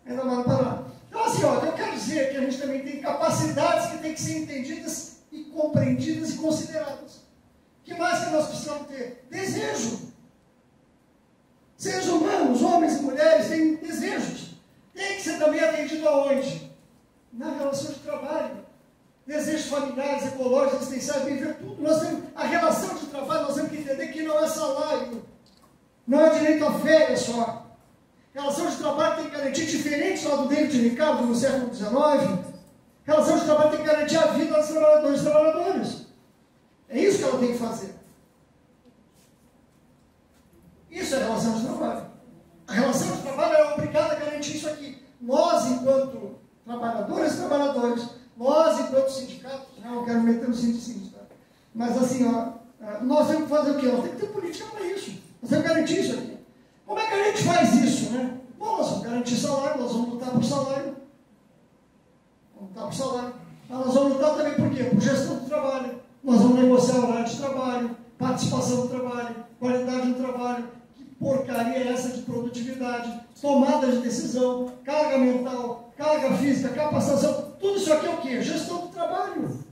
Ainda mais no Paraná. Então, assim, ó, eu quero dizer que a gente também tem capacidades que têm que ser entendidas e compreendidas e consideradas. O que mais que nós precisamos ter? Desejo. Seres humanos, homens e mulheres, têm desejos. Tem que ser também atendido aonde? Na relação de trabalho. Desejos familiares, ecológicos, existenciais, bem ver tudo. Nós temos a relação de trabalho, nós temos que entender que não é salário. Não é direito a férias só. Relação de trabalho tem que garantir, diferente lá do David Ricardo, no século XIX, relação de trabalho tem que garantir a vida dos trabalhadores e trabalhadoras. É isso que ela tem que fazer. Isso é a relação de trabalho. A relação de trabalho é obrigada a garantir isso aqui. Nós, enquanto trabalhadores e trabalhadores, nós, enquanto sindicatos, não eu quero meter no sindicato, tá? Mas assim, ó, nós temos que fazer o quê? Nós temos que ter política para isso. Nós temos que garantir isso aqui. Como é que a gente faz isso, né? Bom, nós vamos garantir salário, nós vamos lutar por salário. Vamos lutar por salário. Mas nós vamos lutar também por quê? Por gestão do trabalho. Nós vamos negociar horário de trabalho, participação no trabalho, qualidade do trabalho. Que porcaria é essa de produtividade, tomada de decisão, carga mental, carga física, capacitação. Tudo isso aqui é o quê? Gestão do trabalho.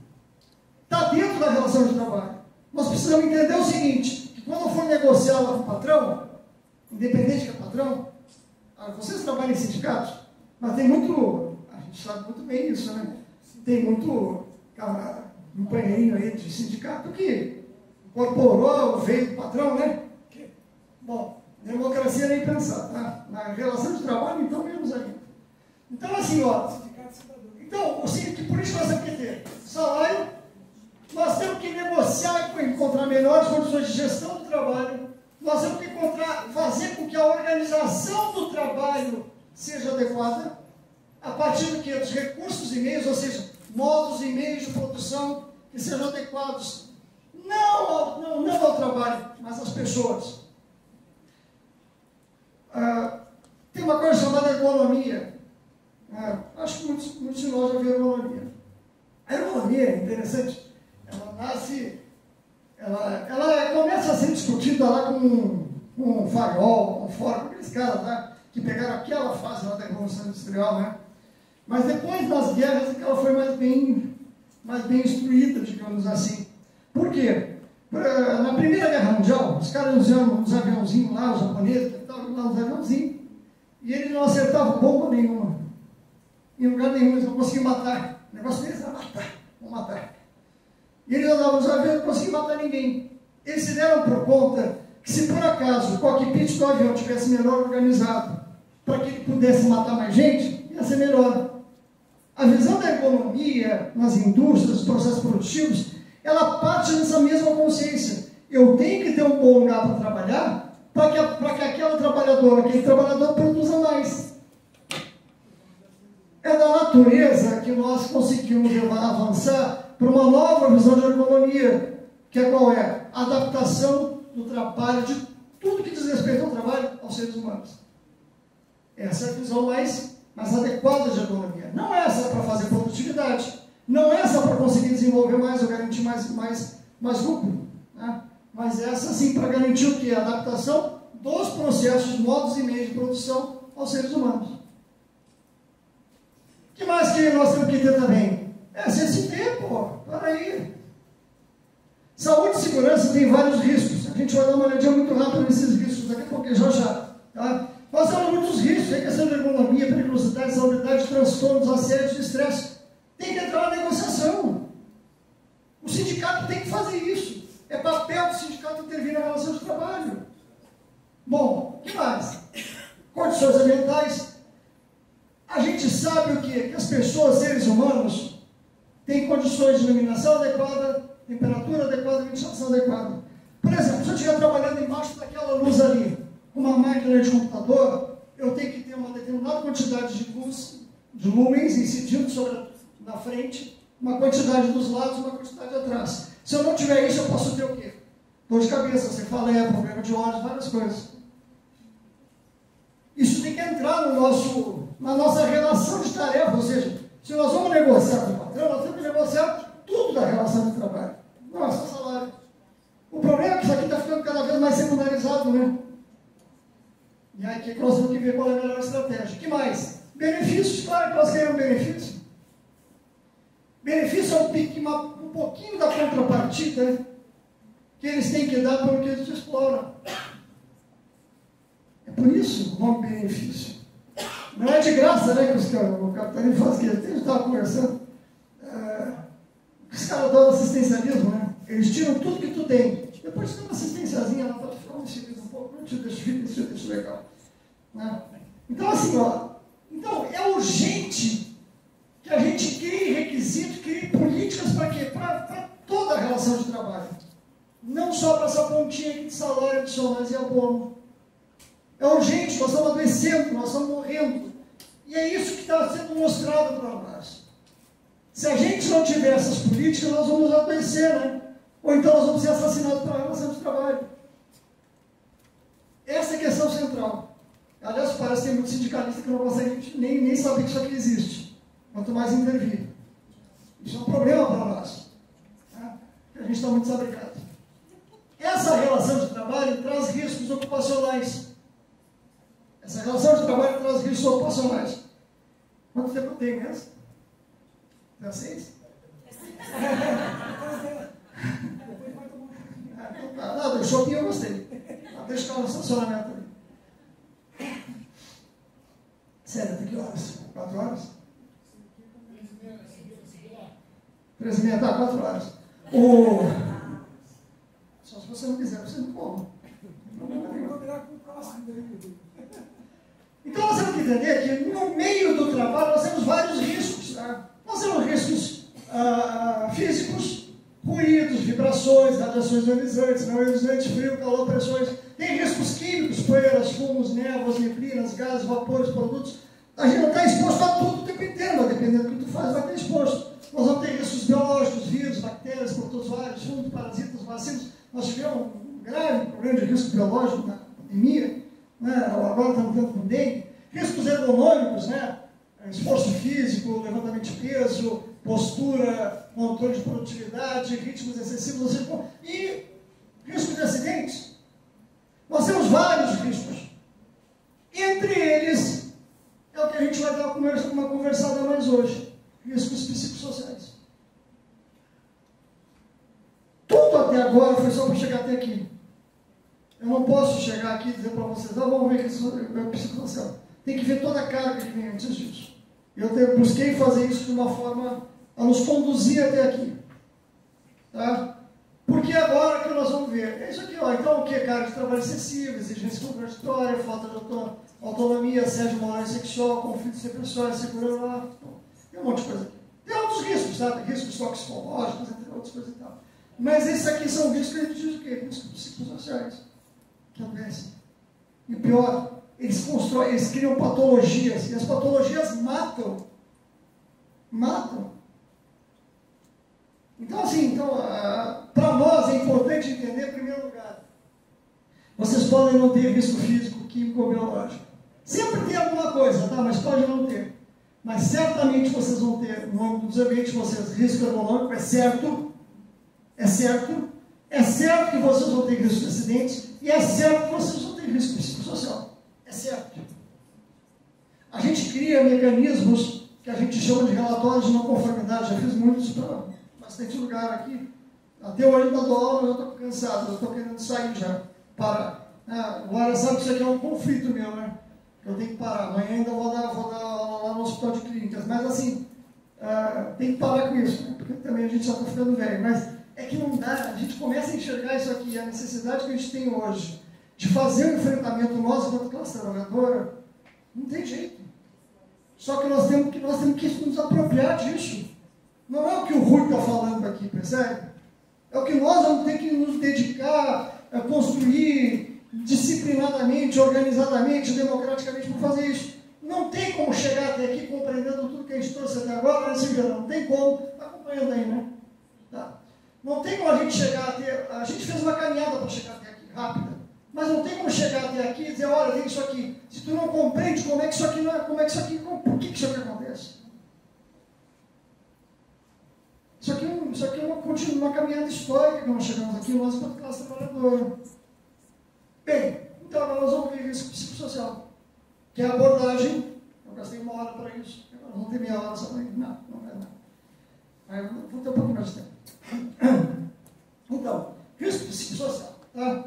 Está dentro da relação de trabalho. Nós precisamos entender o seguinte, que quando eu for negociar lá com o patrão, independente que é patrão, vocês trabalham em sindicatos, mas tem muito, a gente sabe sabe muito bem isso, né? Tem muito companheirinho aí de sindicato que incorporou, veio do patrão, né? Bom, democracia nem pensar, tá? Na relação de trabalho, então, menos ainda. Então, assim, ó. Então, assim, que por isso nós temos que ter salário, nós temos que negociar e encontrar melhores condições de gestão do trabalho, nós temos que fazer com que a organização do trabalho seja adequada, a partir do que? Dos recursos e meios, ou seja, modos e meios de produção que sejam adequados, não ao trabalho, mas às pessoas. Tem uma coisa chamada ergonomia. Acho que muitos de nós já viram ergonomia. A ergonomia é interessante. Ela começa a ser discutida lá com um Fayol, com um Ford, aqueles caras lá que pegaram aquela fase lá da Revolução Industrial, né? Mas depois das guerras ela foi mais bem instruída, digamos assim. Por quê? Na Primeira Guerra Mundial, os caras usavam uns aviãozinhos lá, os japoneses, estavam lá uns aviãozinhos, e eles não acertavam bomba nenhuma. Em lugar nenhum, eles não conseguiam matar. O negócio deles era matar, vão matar. E eles andavam nos aviões e não conseguiam matar ninguém. Eles se deram por conta que se por acaso o cockpit do avião tivesse melhor organizado, para que ele pudesse matar mais gente, ia ser melhor. A visão da ergonomia nas indústrias, nos processos produtivos, ela parte dessa mesma consciência. Eu tenho que ter um bom lugar para trabalhar, para que aquele trabalhador produza mais. É da natureza que nós conseguimos avançar para uma nova visão de ergonomia, que é qual é? A adaptação do trabalho, de tudo que diz respeito ao trabalho, aos seres humanos. Essa é a visão mais adequada de ergonomia. Não essa para fazer produtividade, não essa para conseguir desenvolver mais ou garantir mais lucro, né? Mas essa sim para garantir o quê? A adaptação dos processos, modos e meios de produção aos seres humanos. O que mais que nós temos que ter também? CST, pô, para aí. Saúde e segurança tem vários riscos. A gente vai dar uma olhadinha muito rápida nesses riscos daqui a pouco, já. Tá? Nós temos muitos riscos, a questão de ergonomia, periculosidade, salubridade, transtornos, assédios, estresse. Tem que entrar na negociação. O sindicato tem que fazer isso. É papel do sindicato intervir na relação de trabalho. Bom, o que mais? Condições ambientais. A gente sabe o quê? Que as pessoas, seres humanos, têm condições de iluminação adequada, temperatura adequada, ventilação adequada. Por exemplo, se eu estiver trabalhando embaixo daquela luz ali, com uma máquina de computador, eu tenho que ter uma determinada quantidade de luz, de lumens incidindo na frente, uma quantidade dos lados, uma quantidade atrás. Se eu não tiver isso, eu posso ter o quê? Dor de cabeça, cefaleia, problema de olhos, várias coisas. Isso tem que entrar na nossa relação de tarefa, ou seja, se nós vamos negociar com o patrão, nós temos que negociar tudo da relação de trabalho, não é só salário. O problema é que isso aqui está ficando cada vez mais secundarizado, né? E aí que nós temos que ver qual é a melhor estratégia. O que mais? Benefícios, claro que nós queremos benefício. Benefício é um pouquinho da contrapartida que eles têm que dar pelo que eles exploram. É por isso o nome benefício. Não é de graça, né, que o capitalismo faz, que a gente estava conversando. Os caras dão assistencialismo, né? Eles tiram tudo que tu tem. Depois tem uma assistenciazinha lá para ficar um pouco, não te deixa legal. Né? Então, assim, então é urgente que a gente crie requisitos, crie políticas para quê? Para toda a relação de trabalho. Não só para essa pontinha aqui de salário adicionais e abono. É urgente, nós estamos adoecendo, nós estamos morrendo. E é isso que está sendo mostrado para nós. Se a gente não tiver essas políticas, nós vamos adoecer, né? Ou então nós vamos ser assassinados pela relação de trabalho. Essa é a questão central. Aliás, parece que tem muitos sindicalistas que não conseguem nem saber que isso aqui existe. Quanto mais intervir. Isso é um problema para nós. Né? Porque a gente está muito desabrigado. Essa relação de trabalho traz riscos ocupacionais. Essa relação de trabalho traz riscos ocupacionais. Quanto tempo tem mesmo? 16? Nada, o shopping eu gostei. Deixa o carro no estacionamento ali. Sério, até que horas? 4 horas? 3h30, tá, 4 horas. Só se você não quiser, você não come. Então nós temos que entender que no meio do trabalho nós temos vários riscos. Tá? Nós temos riscos físicos, ruídos, vibrações, radiações ionizantes, não ionizantes, frio, calor, pressões. Tem riscos químicos, poeiras, fumos, névoas, neblinas, gases, vapores, produtos. A gente não está exposto a tudo o tempo inteiro, mas dependendo do que tu faz, vai estar exposto. Nós vamos ter riscos biológicos, vírus, bactérias, protozoários, fungos, parasitas, vacilos. Nós tivemos um grave problema de risco biológico na pandemia, né? Agora estamos tendo com dengue. Riscos ergonômicos, né? Esforço físico, levantamento de peso, postura, controle de produtividade, ritmos excessivos e riscos de acidentes. Nós temos vários riscos. Entre eles, é o que a gente vai dar uma conversada mais hoje. Riscos psicossociais. Tudo até agora foi só para chegar até aqui. Eu não posso chegar aqui e dizer para vocês, vamos ver que isso é psicossocial. Tem que ver toda a carga que vem antes disso. Eu busquei fazer isso de uma forma a nos conduzir até aqui. Tá? Porque agora que nós vamos ver, é isso aqui, ó. Então o que? Carga de trabalho excessivo, exigência contraditória, falta de autonomia, assédio moral e sexual, conflitos interpessoais, segurança, tem um monte de coisa aqui. Tem outros riscos, sabe? Riscos toxicológicos, entre outras coisas e tal. Mas esses aqui são riscos que a gente diz o quê? Riscos psicossociais. Que acontecem. E o pior, eles criam patologias, e as patologias matam. Matam. Então, assim, para nós é importante entender, em primeiro lugar, vocês podem não ter risco físico, químico ou biológico. Sempre tem alguma coisa, tá? Mas pode não ter. Mas certamente vocês vão ter, no âmbito dos ambientes de vocês, risco ergonômico, é certo. É certo. É certo que vocês vão ter risco de acidentes e é certo que vocês vão ter risco psicossocial. É certo. A gente cria mecanismos que a gente chama de relatórios de não conformidade. Já fiz muitos para bastante lugar aqui. Até hoje eu dou aula, mas eu estou cansado, eu estou querendo sair já. Parar. Agora sabe que isso aqui é um conflito meu, né? Eu tenho que parar. Amanhã ainda vou dar aula lá no hospital de clínicas. Mas assim, tem que parar com isso, né? Porque também a gente já está ficando velho. Mas é que não dá, a gente começa a enxergar isso aqui, a necessidade que a gente tem hoje de fazer um enfrentamento nós enquanto classe trabalhadora, não tem jeito. Só que nós temos que nos apropriar disso. Não é o que o Rui está falando aqui, percebe? É o que nós vamos ter que nos dedicar a construir disciplinadamente, organizadamente, democraticamente para fazer isso. Não tem como chegar até aqui compreendendo tudo que a gente trouxe até agora, nesse verão. Não tem como. Está acompanhando aí, né? Tá. Não tem como a gente chegar até... A gente fez uma caminhada para chegar até aqui, rápida. Mas não tem como chegar até aqui e dizer, olha, tem isso aqui. Se tu não compreende como é que isso aqui não é, por que isso aqui acontece? Isso aqui é uma caminhada histórica que nós chegamos aqui, nós enquanto classe trabalhadora. Bem, então agora nós vamos ver risco psicossocial, que é a abordagem. Eu gastei 1 hora para isso. Agora não tem meia hora só para isso. Não é nada. Aí eu vou ter um pouquinho mais de tempo. Então, risco psicossocial. Tá?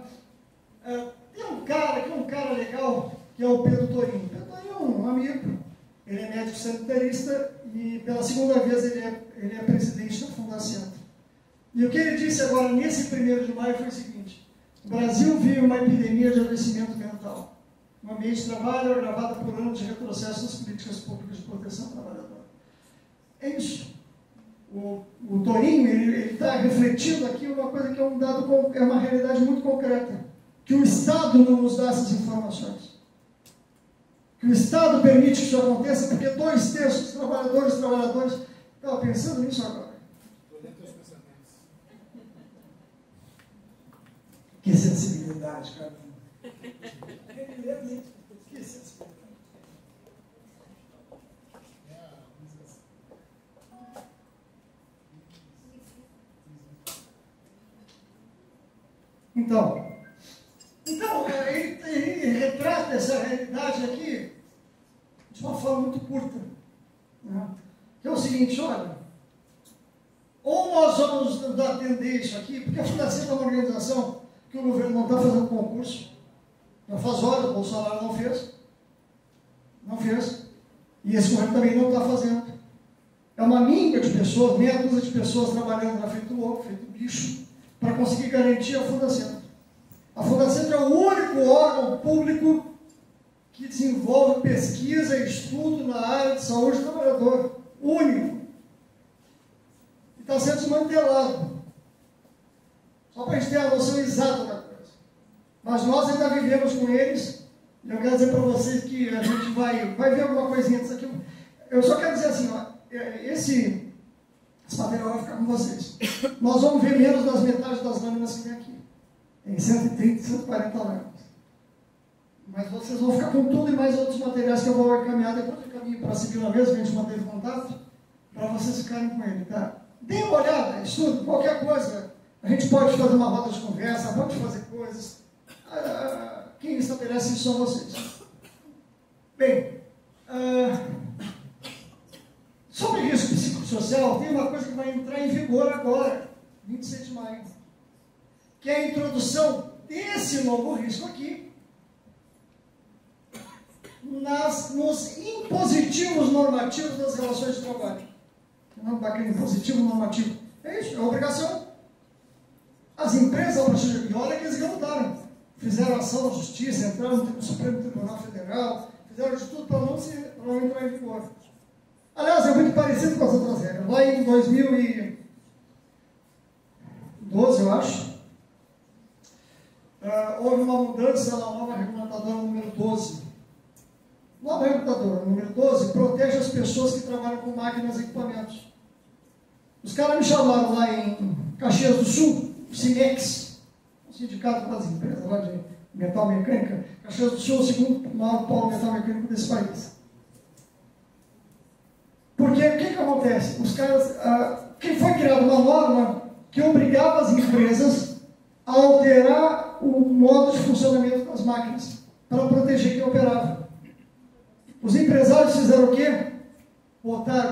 Tem um cara que é um cara legal, que é o Pedro Torinho. Pedro Torinho é um amigo, ele é médico sanitarista e pela segunda vez ele é presidente da Fundacentro. E o que ele disse agora, nesse 1º de maio, foi o seguinte: o Brasil vive uma epidemia de adoecimento mental, um ambiente de trabalho agravado por anos de retrocesso nas políticas públicas de proteção ao trabalhador. É isso. O Torinho, ele está refletindo aqui uma coisa que é um dado, é uma realidade muito concreta, que o Estado não nos dá essas informações. Que o Estado permite que isso aconteça porque 2/3 dos trabalhadores, estava pensando nisso agora. Que sensibilidade, cara. Que sensibilidade. Então ele retrata essa realidade aqui de uma forma muito curta. Né? Que é o seguinte, olha, ou nós vamos atender isso aqui, porque a Fundacentro é uma organização que o governo não está fazendo concurso, já faz horas, o Bolsonaro não fez, e esse governo também não está fazendo. É uma míngua de pessoas, meia dúzia de pessoas trabalhando lá feito louco, feito bicho, para conseguir garantir a Fundacentro. A Fundacentro é o único órgão público que desenvolve pesquisa e estudo na área de saúde do trabalhador. Único. E está sendo desmantelado. Só para a gente ter a noção exata da coisa. Mas nós ainda vivemos com eles. E eu quero dizer para vocês que a gente vai ver alguma coisinha disso aqui. Eu só quero dizer assim, ó, esse material vai ficar com vocês. Nós vamos ver menos das metades das lâminas que tem aqui. Tem 130, 140 lâminas. Mas vocês vão ficar com tudo e mais outros materiais que eu vou encaminhar depois do caminho para seguir uma vez, que a gente manteve contato, para vocês ficarem com ele, tá? Deem uma olhada, estudo, qualquer coisa. A gente pode fazer uma roda de conversa, pode fazer coisas. Quem estabelece isso são vocês. Bem, sobre risco psicossocial, tem uma coisa que vai entrar em vigor agora, 26 de maio, que é a introdução desse novo risco aqui nos impositivos normativos das relações de trabalho. Não está aquele impositivo normativo. É isso, é obrigação. As empresas, e olha que eles relutaram, fizeram ação na justiça, entraram no Supremo Tribunal Federal, fizeram de tudo para não entrar em vigor. Aliás, é muito parecido com as outras regras. Lá em 2012, eu acho, houve uma mudança na nova regulamentadora número 12. Nova regulamentadora número 12 protege as pessoas que trabalham com máquinas e equipamentos. Os caras me chamaram lá em Caxias do Sul, o Cimex, um sindicato das empresas lá de metal mecânica. Caxias do Sul é o segundo maior polo metal mecânico desse país. Porque o que acontece? Os caras, que foi criada uma norma que obrigava as empresas a alterar o modo de funcionamento das máquinas para proteger quem operava. Os empresários fizeram o quê?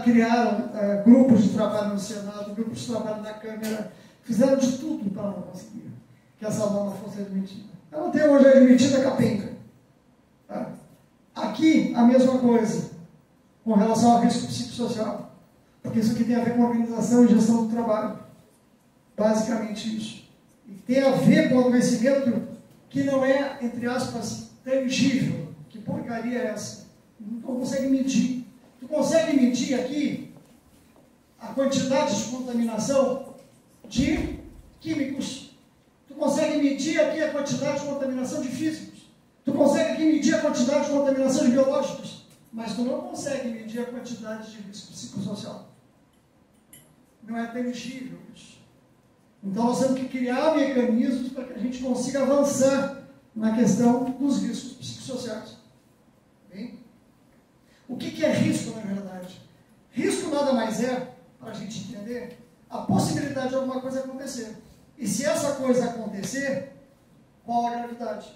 Criaram grupos de trabalho no Senado, grupos de trabalho na Câmara, fizeram de tudo para não conseguir que essa norma fosse admitida. Ela até hoje é admitida capenga. Tá? Aqui, a mesma coisa, com relação ao risco psicossocial. Porque isso aqui tem a ver com organização e gestão do trabalho. Basicamente isso. E tem a ver com o conhecimento que não é, entre aspas, tangível. Que porcaria é essa? Não consegue medir. Tu consegue medir aqui a quantidade de contaminação de químicos. Tu consegue medir aqui a quantidade de contaminação de físicos. Tu consegue aqui medir a quantidade de contaminação de biológicos. Mas tu não consegue medir a quantidade de risco psicossocial. Não é tangível isso. Então nós temos que criar mecanismos para que a gente consiga avançar na questão dos riscos psicossociais. Bem? O que é risco, na verdade? Risco nada mais é, para a gente entender, a possibilidade de alguma coisa acontecer. E se essa coisa acontecer, qual a gravidade?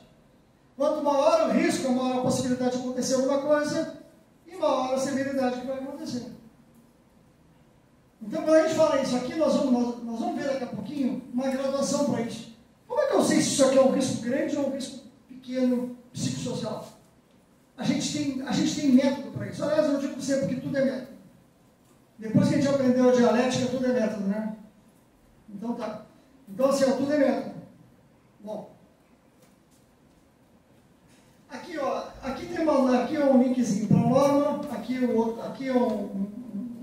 Quanto maior o risco, maior a possibilidade de acontecer alguma coisa, e maior a severidade que vai acontecer. Então, quando a gente fala isso aqui, nós vamos ver daqui a pouquinho uma graduação para isso. Como é que eu sei se isso aqui é um risco grande ou um risco pequeno psicossocial? A gente tem método para isso. Aliás, eu digo sempre que tudo é método. Depois que a gente aprendeu a dialética, tudo é método, né? Então tá. Então assim, tudo é método. Bom. Aqui, ó, aqui é um linkzinho para a norma, aqui é um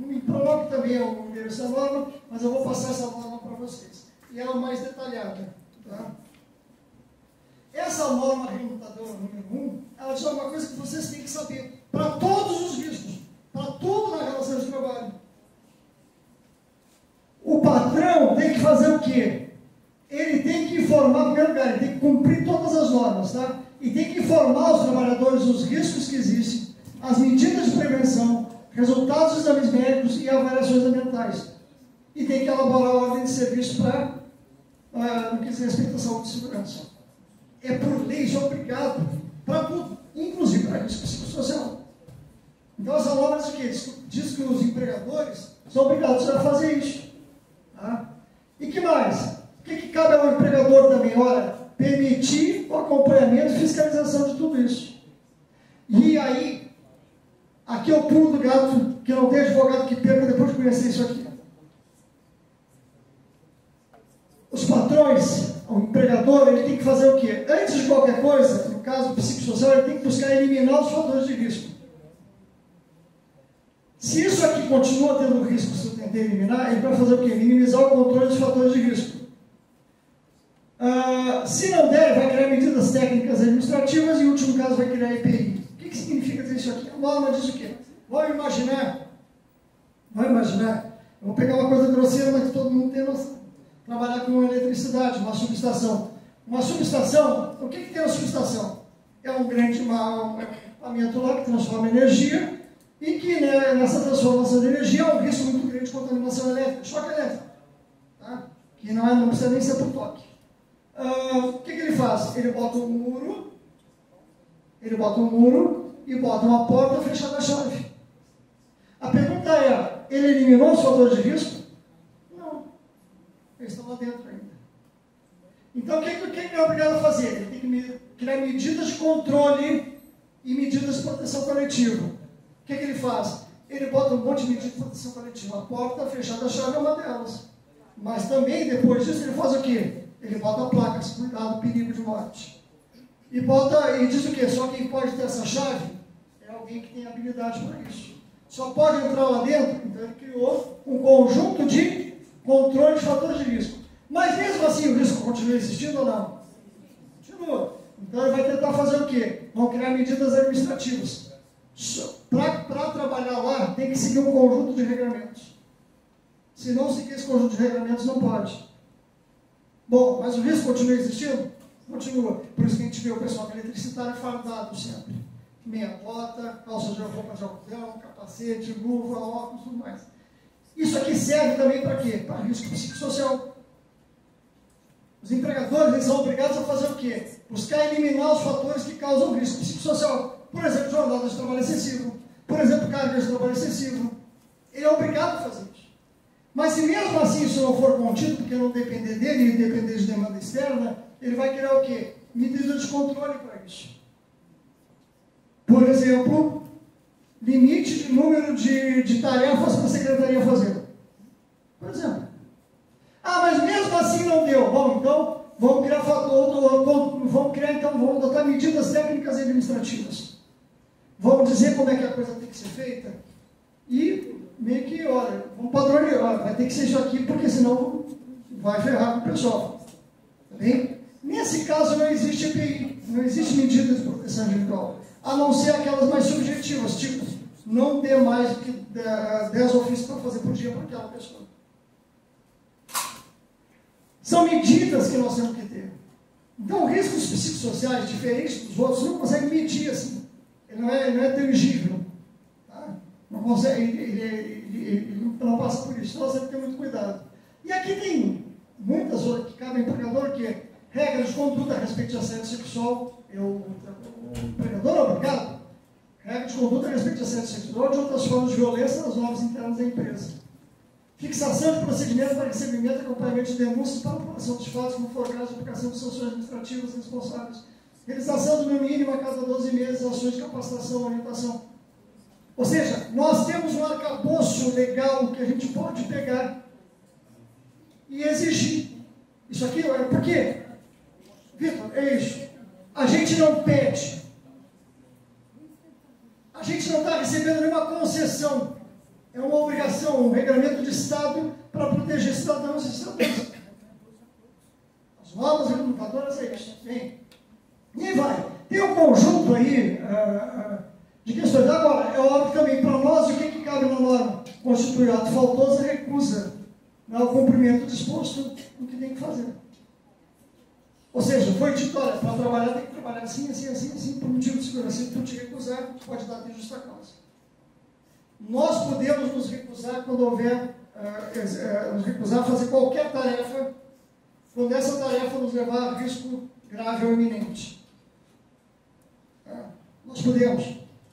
link para a norma, que também é o endereço da norma, mas eu vou passar essa norma para vocês. E ela é mais detalhada. Tá? Essa norma regulamentadora número 1, ela diz uma coisa que vocês têm que saber, para todos os riscos, para tudo na relação de trabalho. O patrão tem que fazer o quê? Ele tem que informar, em primeiro lugar, ele tem que cumprir todas as normas, tá? E tem que informar os trabalhadores dos riscos que existem, as medidas de prevenção, resultados dos exames médicos e avaliações ambientais. E tem que elaborar a ordem de serviço no que diz respeito à saúde e segurança. É por lei, isso é obrigado para tudo, inclusive para risco psicossocial. Então, essa norma diz o quê? Diz que os empregadores são obrigados a fazer isso. Tá? E que mais? O que cabe ao empregador também? Ora, permitir o acompanhamento e fiscalização de tudo isso. E aí, aqui é o pulo do gato, que não tem advogado que perca depois de ser isso aqui. Os patrões, o empregador, ele tem que fazer o quê? Antes de qualquer coisa, no caso psicossocial, ele tem que buscar eliminar os fatores de risco. Se isso aqui continua tendo risco, se eu tentar eliminar, ele vai fazer o quê? Minimizar o controle dos fatores de risco. Se não der, vai criar medidas técnicas administrativas e, em último caso, vai criar EPI. O que significa dizer isso aqui? A norma diz o quê? Vamos imaginar, eu vou pegar uma coisa grosseira, mas que todo mundo tem noção. Trabalhar com eletricidade, uma subestação. Uma subestação, o que tem na subestação? É um grande equipamento lá que transforma energia e que, né, nessa transformação de energia há um risco muito grande de contaminação elétrica, choque elétrico, tá? Que não precisa nem ser por toque. O que ele faz? Ele bota um muro e bota uma porta fechada a chave. A pergunta é, ele eliminou os fatores de risco? Não. Eles estão lá dentro ainda. Então, o que ele é obrigado a fazer? Ele tem que criar medidas de controle e medidas de proteção coletiva. O que ele faz? Ele bota um monte de medidas de proteção coletiva. A porta fechada a chave é uma delas. Mas também, depois disso, ele faz o quê? Ele bota placas, cuidado, perigo de morte. E diz o quê? Só quem pode ter essa chave é alguém que tem habilidade para isso. Só pode entrar lá dentro. Então ele criou um conjunto de controle de fatores de risco. Mas mesmo assim o risco continua existindo ou não? Continua. Então ele vai tentar fazer o quê? Vão criar medidas administrativas. Para trabalhar lá, tem que seguir um conjunto de regulamentos. Se não seguir esse conjunto de regulamentos, não pode. Bom, mas o risco continua existindo? Continua. Por isso que a gente vê o pessoal que é eletricitário fardado sempre. Meia bota, calça de roupa de algodão, capacete, luva, óculos, tudo mais. Isso aqui serve também para quê? Para risco psicossocial. Os empregadores, eles são obrigados a fazer o quê? Buscar eliminar os fatores que causam risco psicossocial. Por exemplo, jornada de trabalho excessivo. Por exemplo, carga de trabalho excessivo. Ele é obrigado a fazer isso. Mas se mesmo assim isso não for contido, porque não depender dele e depender de demanda externa, ele vai criar o quê? Medidas de controle para isso. Por exemplo, limite de número de tarefas para a secretaria fazer. Por exemplo. Mas mesmo assim não deu. Bom, então vamos adotar medidas técnicas e administrativas. Vamos dizer como é que a coisa tem que ser feita e meio que, olha, vamos padronizar, vai ter que ser isso aqui, porque senão vai ferrar com o pessoal. Tá bem? Nesse caso não existe EPI, não existe medida de proteção individual, a não ser aquelas mais subjetivas, tipo, não dê mais do que 10 ofícios para fazer por dia para aquela pessoa. São medidas que nós temos que ter. Então, riscos psicossociais, diferentes dos outros, você não consegue medir assim. Ele não é tangível. Tá? Não consegue, ele não passa por isso. Então, você tem que ter muito cuidado. E aqui tem muitas outras que cabem ao empregador, que é regras de conduta a respeito de assédio sexual. O empregador é obrigado. Regras de conduta a respeito de assédio sexual e de outras formas de violência nas normas internas da empresa. Fixação de procedimentos para recebimento e acompanhamento de denúncias para a apuração dos fatos, como for o caso de aplicação de sanções administrativas responsáveis. Realização do no mínimo a cada 12 meses ações de capacitação e orientação. Ou seja, nós temos um arcabouço legal que a gente pode pegar e exigir. Isso aqui é por quê? Vitor, é isso. A gente não pede. A gente não está recebendo nenhuma concessão. É uma obrigação, um regulamento de Estado para proteger cidadãos e cidadãs. As normas reguladoras é isso. Bem, e aí vai. Tem um conjunto aí de questões. Agora, é óbvio também, para nós, o que cabe na norma? Constitui ato faltoso e recusa ao cumprimento disposto do que tem que fazer. Ou seja, foi dito, olha, para trabalhar tem que trabalhar assim, assim, assim, assim, por motivo de segurança. Se tu te recusar, tu pode dar de justa causa. Nós podemos nos recusar quando houver, nos recusar a fazer qualquer tarefa, quando essa tarefa nos levar a risco grave ou iminente. Nós podemos.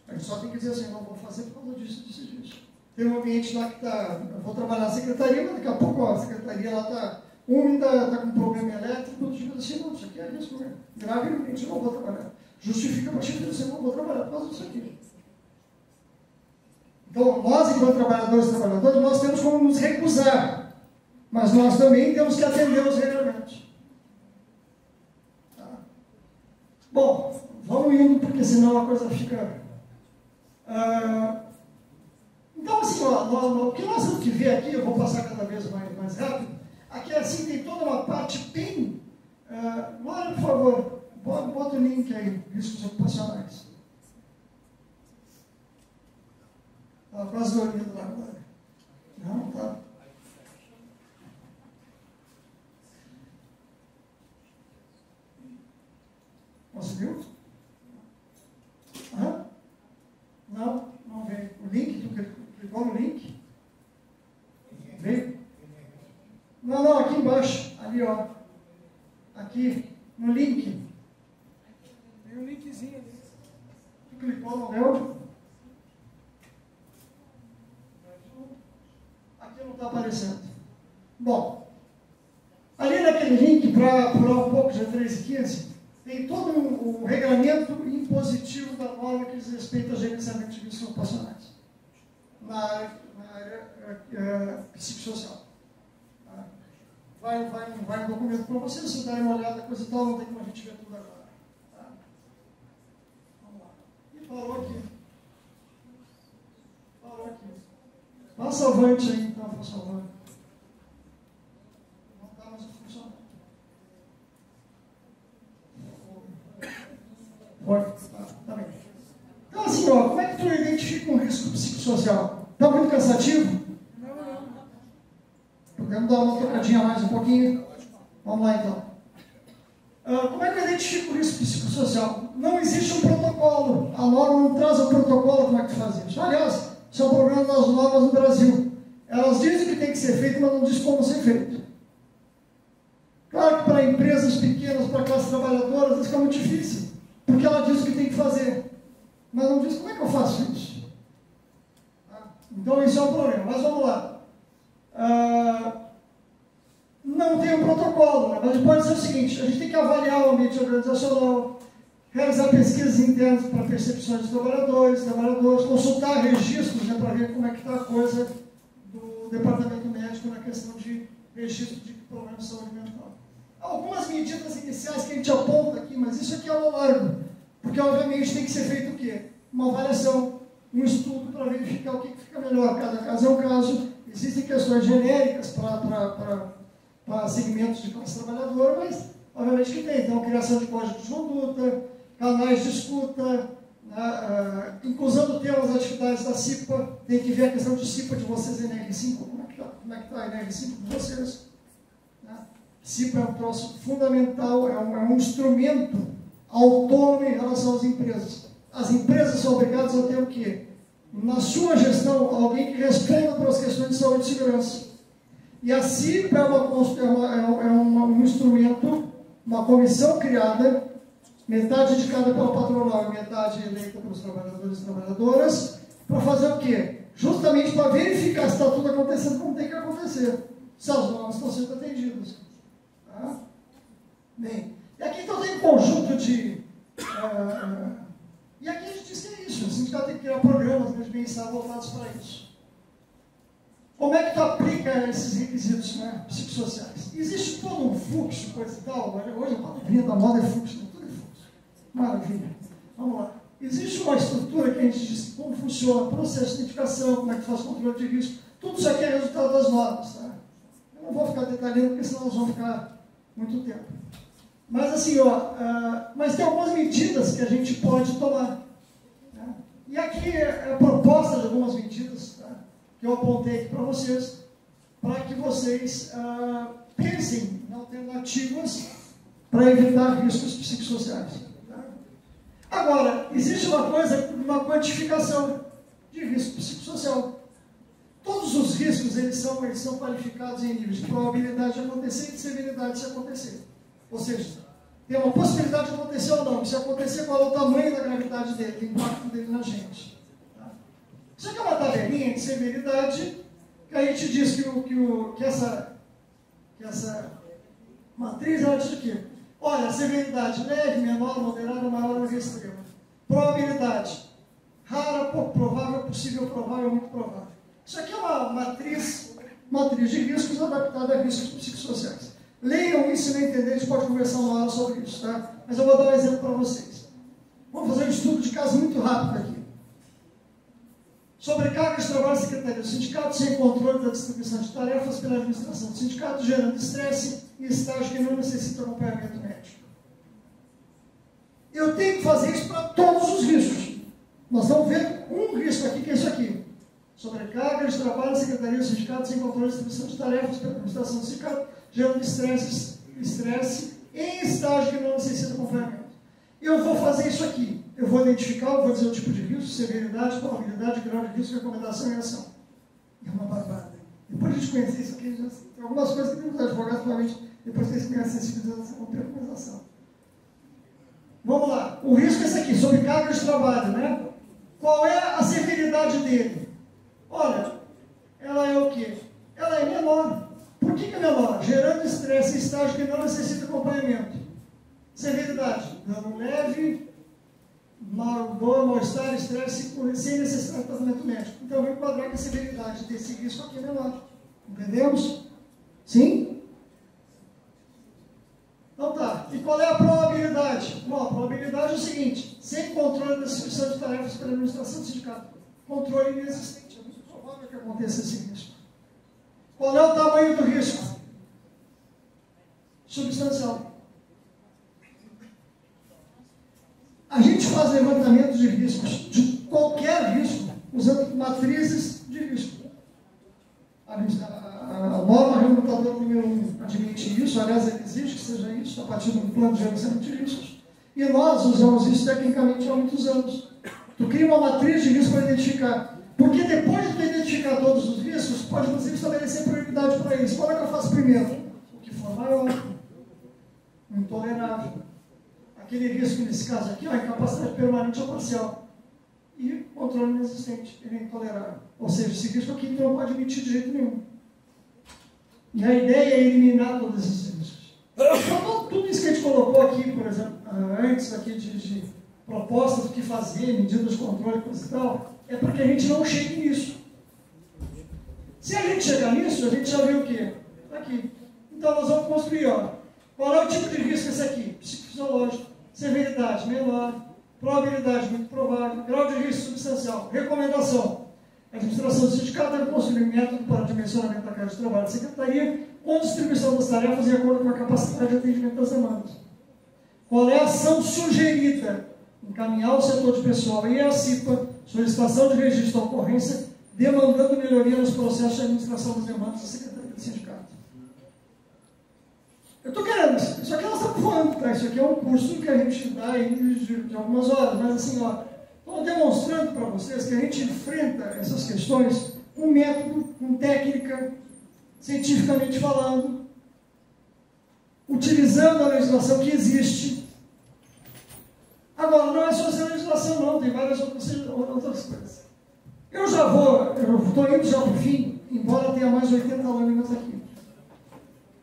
A gente só tem que dizer assim, não vou fazer por causa disso, disso e disso. Tem um ambiente lá que está, eu vou trabalhar na secretaria, mas daqui a pouco a secretaria lá está úmida, está com problema elétrico, eu digo assim, não, isso aqui é risco grave e iminente, eu não vou trabalhar. Justifica para chefe dizer, não vou trabalhar por causa disso aqui. Então, nós, enquanto trabalhadores e trabalhadoras, nós temos como nos recusar, mas nós também temos que atender aos regramentos. Tá? Bom, vamos indo, porque senão a coisa fica... Então, assim, ó, o que nós temos que ver aqui, eu vou passar cada vez mais rápido, aqui assim tem toda uma parte bem... Glória, por favor, bota o link aí, riscos ocupacionais. Está quase olhando lá agora. Não, tá. Conseguiu? Não veio. O link, tu clicou no link? Veio? Não, aqui embaixo, ali, ó. Aqui, no link. Tem um linkzinho ali. Tu clicou, não deu? Aqui não está aparecendo. Bom, ali naquele link, para um pouco de 13:15, tem todo o regramento impositivo da norma que diz respeito ao gerenciamento de riscos ocupacionais na área psicossocial. Tá? Vai um documento para vocês, se darem uma olhada, coisa e tal, não tem como a gente ver tudo agora. Tá? Vamos lá. E falou aqui. Passa avante aí, então, por favor. Não está mais funcionando. Foi? Tá bem. Então, assim, ó, como é que tu identifica um risco psicossocial? Está muito cansativo? Não. Podemos dar uma tocadinha mais um pouquinho? Vamos lá, então. Como é que eu identifico o risco psicossocial? Não existe um protocolo. A norma não traz um protocolo como é que tu faz isso. Aliás, isso é um problema das normas no Brasil. Elas dizem que tem que ser feito, mas não dizem como ser feito. Claro que para empresas pequenas, para classes trabalhadoras, isso fica muito difícil. Porque ela diz o que tem que fazer. Mas não diz como é que eu faço isso. Então isso é um problema. Mas vamos lá. Não tem um protocolo, né? Mas pode ser o seguinte, a gente tem que avaliar o ambiente organizacional, realizar pesquisas internas para percepções dos trabalhadores, consultar registros, né, para ver como é que está a coisa do departamento médico na questão de registro de problemas de saúde mental. Algumas medidas iniciais que a gente aponta aqui, mas isso aqui é ao largo, porque obviamente tem que ser feito o quê? Uma avaliação, um estudo para verificar o que fica melhor. Cada caso é um caso, existem questões genéricas para segmentos de classe trabalhadora, mas obviamente que tem. Então, criação de código de conduta, canais de escuta, inclusão do tema das atividades da CIPA, tem que ver a questão de CIPA de vocês em NR5, como é que está a NR5 de vocês. Né? CIPA é um troço fundamental, é um instrumento autônomo em relação às empresas. As empresas são obrigadas a ter o quê? Na sua gestão, alguém que responda pelas questões de saúde e segurança. E a CIPA é um instrumento, uma comissão criada, metade indicada pela patronal e metade eleita pelos trabalhadores e trabalhadoras, para fazer o quê? Justamente para verificar se está tudo acontecendo como tem que acontecer, se as normas estão sendo atendidas. Tá? Bem, e aqui então tem um conjunto de... e aqui a gente diz que é isso, o sindicato tem que criar programas de bem-estar voltados para isso. Como é que tu aplica esses requisitos, né, psicossociais? Existe todo um fluxo, coisa e tal. Hoje a palavrinha da moda é fluxo, né? Tudo é fluxo. Maravilha. Vamos lá. Existe uma estrutura que a gente diz como funciona o processo de identificação, como é que faz o controle de risco. Tudo isso aqui é resultado das normas. Tá? Eu não vou ficar detalhando, porque senão nós vamos ficar muito tempo. Mas assim, mas tem algumas medidas que a gente pode tomar. Tá? E aqui é a proposta de algumas medidas, tá? Que eu apontei aqui para vocês, para que vocês pensem em alternativas para evitar riscos psicossociais. Tá? Agora, existe uma coisa, uma quantificação de risco psicossocial. Todos os riscos eles são qualificados em níveis de probabilidade de acontecer e de severidade de acontecer. Ou seja, tem uma possibilidade de acontecer ou não. Se acontecer, qual é o tamanho da gravidade dele, o impacto dele na gente. Isso aqui é uma tabelinha de severidade que a gente diz que essa matriz ela diz o quê? Olha, severidade leve, menor, moderada, maior ou extrema. Probabilidade rara, pouco provável, possível, provável, muito provável. Isso aqui é uma matriz matriz de riscos adaptada a riscos psicossociais. Leiam isso e não entenderem, a gente pode conversar uma hora sobre isso, tá? Mas eu vou dar um exemplo para vocês. Vamos fazer um estudo de caso muito rápido aqui. Sobrecarga de trabalho da Secretaria do Sindicato sem controle da distribuição de tarefas pela administração do sindicato, gerando estresse e estágio que não necessita acompanhamento médico. Eu tenho que fazer isso para todos os riscos. Nós vamos ver um risco aqui, que é isso aqui. Sobrecarga de trabalho da Secretaria do Sindicato sem controle da distribuição de tarefas pela administração do sindicato, gerando estresse em estágio que não necessita acompanhamento. Eu vou fazer isso aqui. Eu vou identificar, eu vou dizer o tipo de risco, severidade, probabilidade, grau de risco, recomendação e ação. É uma barbada. Depois de a gente conhecer isso aqui, já tem algumas coisas que os advogados, provavelmente, depois que eles conhecem a civilização, vão ter recomendação. Vamos lá. O risco é esse aqui, sobrecarga de trabalho, né? Qual é a severidade dele? Olha, ela é o quê? Ela é menor. Por que é menor? Gerando estresse em estágio que não necessita acompanhamento. Severidade, dano leve, dor, mal-estar, estresse, sem necessidade de tratamento médico. Então, eu vou enquadrar que a severidade desse risco aqui é menor. Entendemos? Sim? Então tá. E qual é a probabilidade? Bom, a probabilidade é o seguinte: sem controle da distribuição de tarefas pela administração do sindicato. Controle inexistente. É muito provável que aconteça esse risco. Qual é o tamanho do risco? Substancial. A gente faz levantamento de riscos, de qualquer risco, usando matrizes de risco. A norma reguladora número 1 admite isso, aliás, ele exige que seja isso, a partir de um plano de gerenciamento de riscos. E nós usamos isso tecnicamente há muitos anos. Tu cria uma matriz de risco para identificar. Porque depois de tu identificar todos os riscos, pode inclusive estabelecer prioridade para eles. Qual é que eu faço primeiro? O que for maior, o intolerável. Aquele risco, nesse caso aqui, ó, incapacidade permanente ou parcial. E controle inexistente, ele é intolerável. Ou seja, esse risco aqui tu não pode emitir de jeito nenhum. E a ideia é eliminar todos esses riscos. Então, tudo isso que a gente colocou aqui, por exemplo, antes aqui de propostas do que fazer, medidas de controle, coisa e tal, é para que a gente não chegue nisso. Se a gente chegar nisso, a gente já vê o quê? Aqui. Então nós vamos construir, ó. Qual é o tipo de risco esse aqui? Psicofisiológico. Severidade menor. Probabilidade muito provável. Grau de risco substancial. Recomendação. A administração do sindicato deve construir um método para dimensionamento da carga de trabalho da secretaria com distribuição das tarefas de acordo com a capacidade de atendimento das demandas. Qual é a ação sugerida? Encaminhar o setor de pessoal e a CIPA, solicitação de registro da ocorrência, demandando melhoria nos processos de administração das demandas da Secretaria do Sindicato. Eu estou querendo, isso aqui nós estamos falando, tá? Isso aqui é um curso que a gente dá aí de algumas horas, mas assim, ó, estou demonstrando para vocês que a gente enfrenta essas questões com método, com técnica, cientificamente falando, utilizando a legislação que existe. Agora, não é só essa legislação, não, tem várias outras coisas. Eu estou indo já para o fim, embora tenha mais 80 lâminas aqui.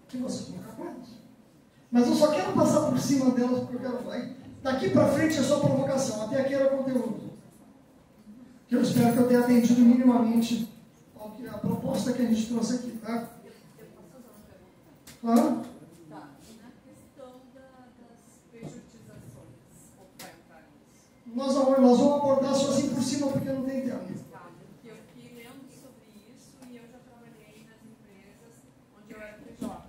Que vocês vão ficar com elas. Mas eu só quero passar por cima delas, porque eu quero falar. Daqui para frente é só provocação, até aqui era conteúdo. Que eu espero que eu tenha atendido minimamente a proposta que a gente trouxe aqui, tá? Claro? Nós vamos abordar só assim por cima, porque não tem tempo. Eu fiquei lendo sobre isso e eu já trabalhei nas empresas onde eu era PJ.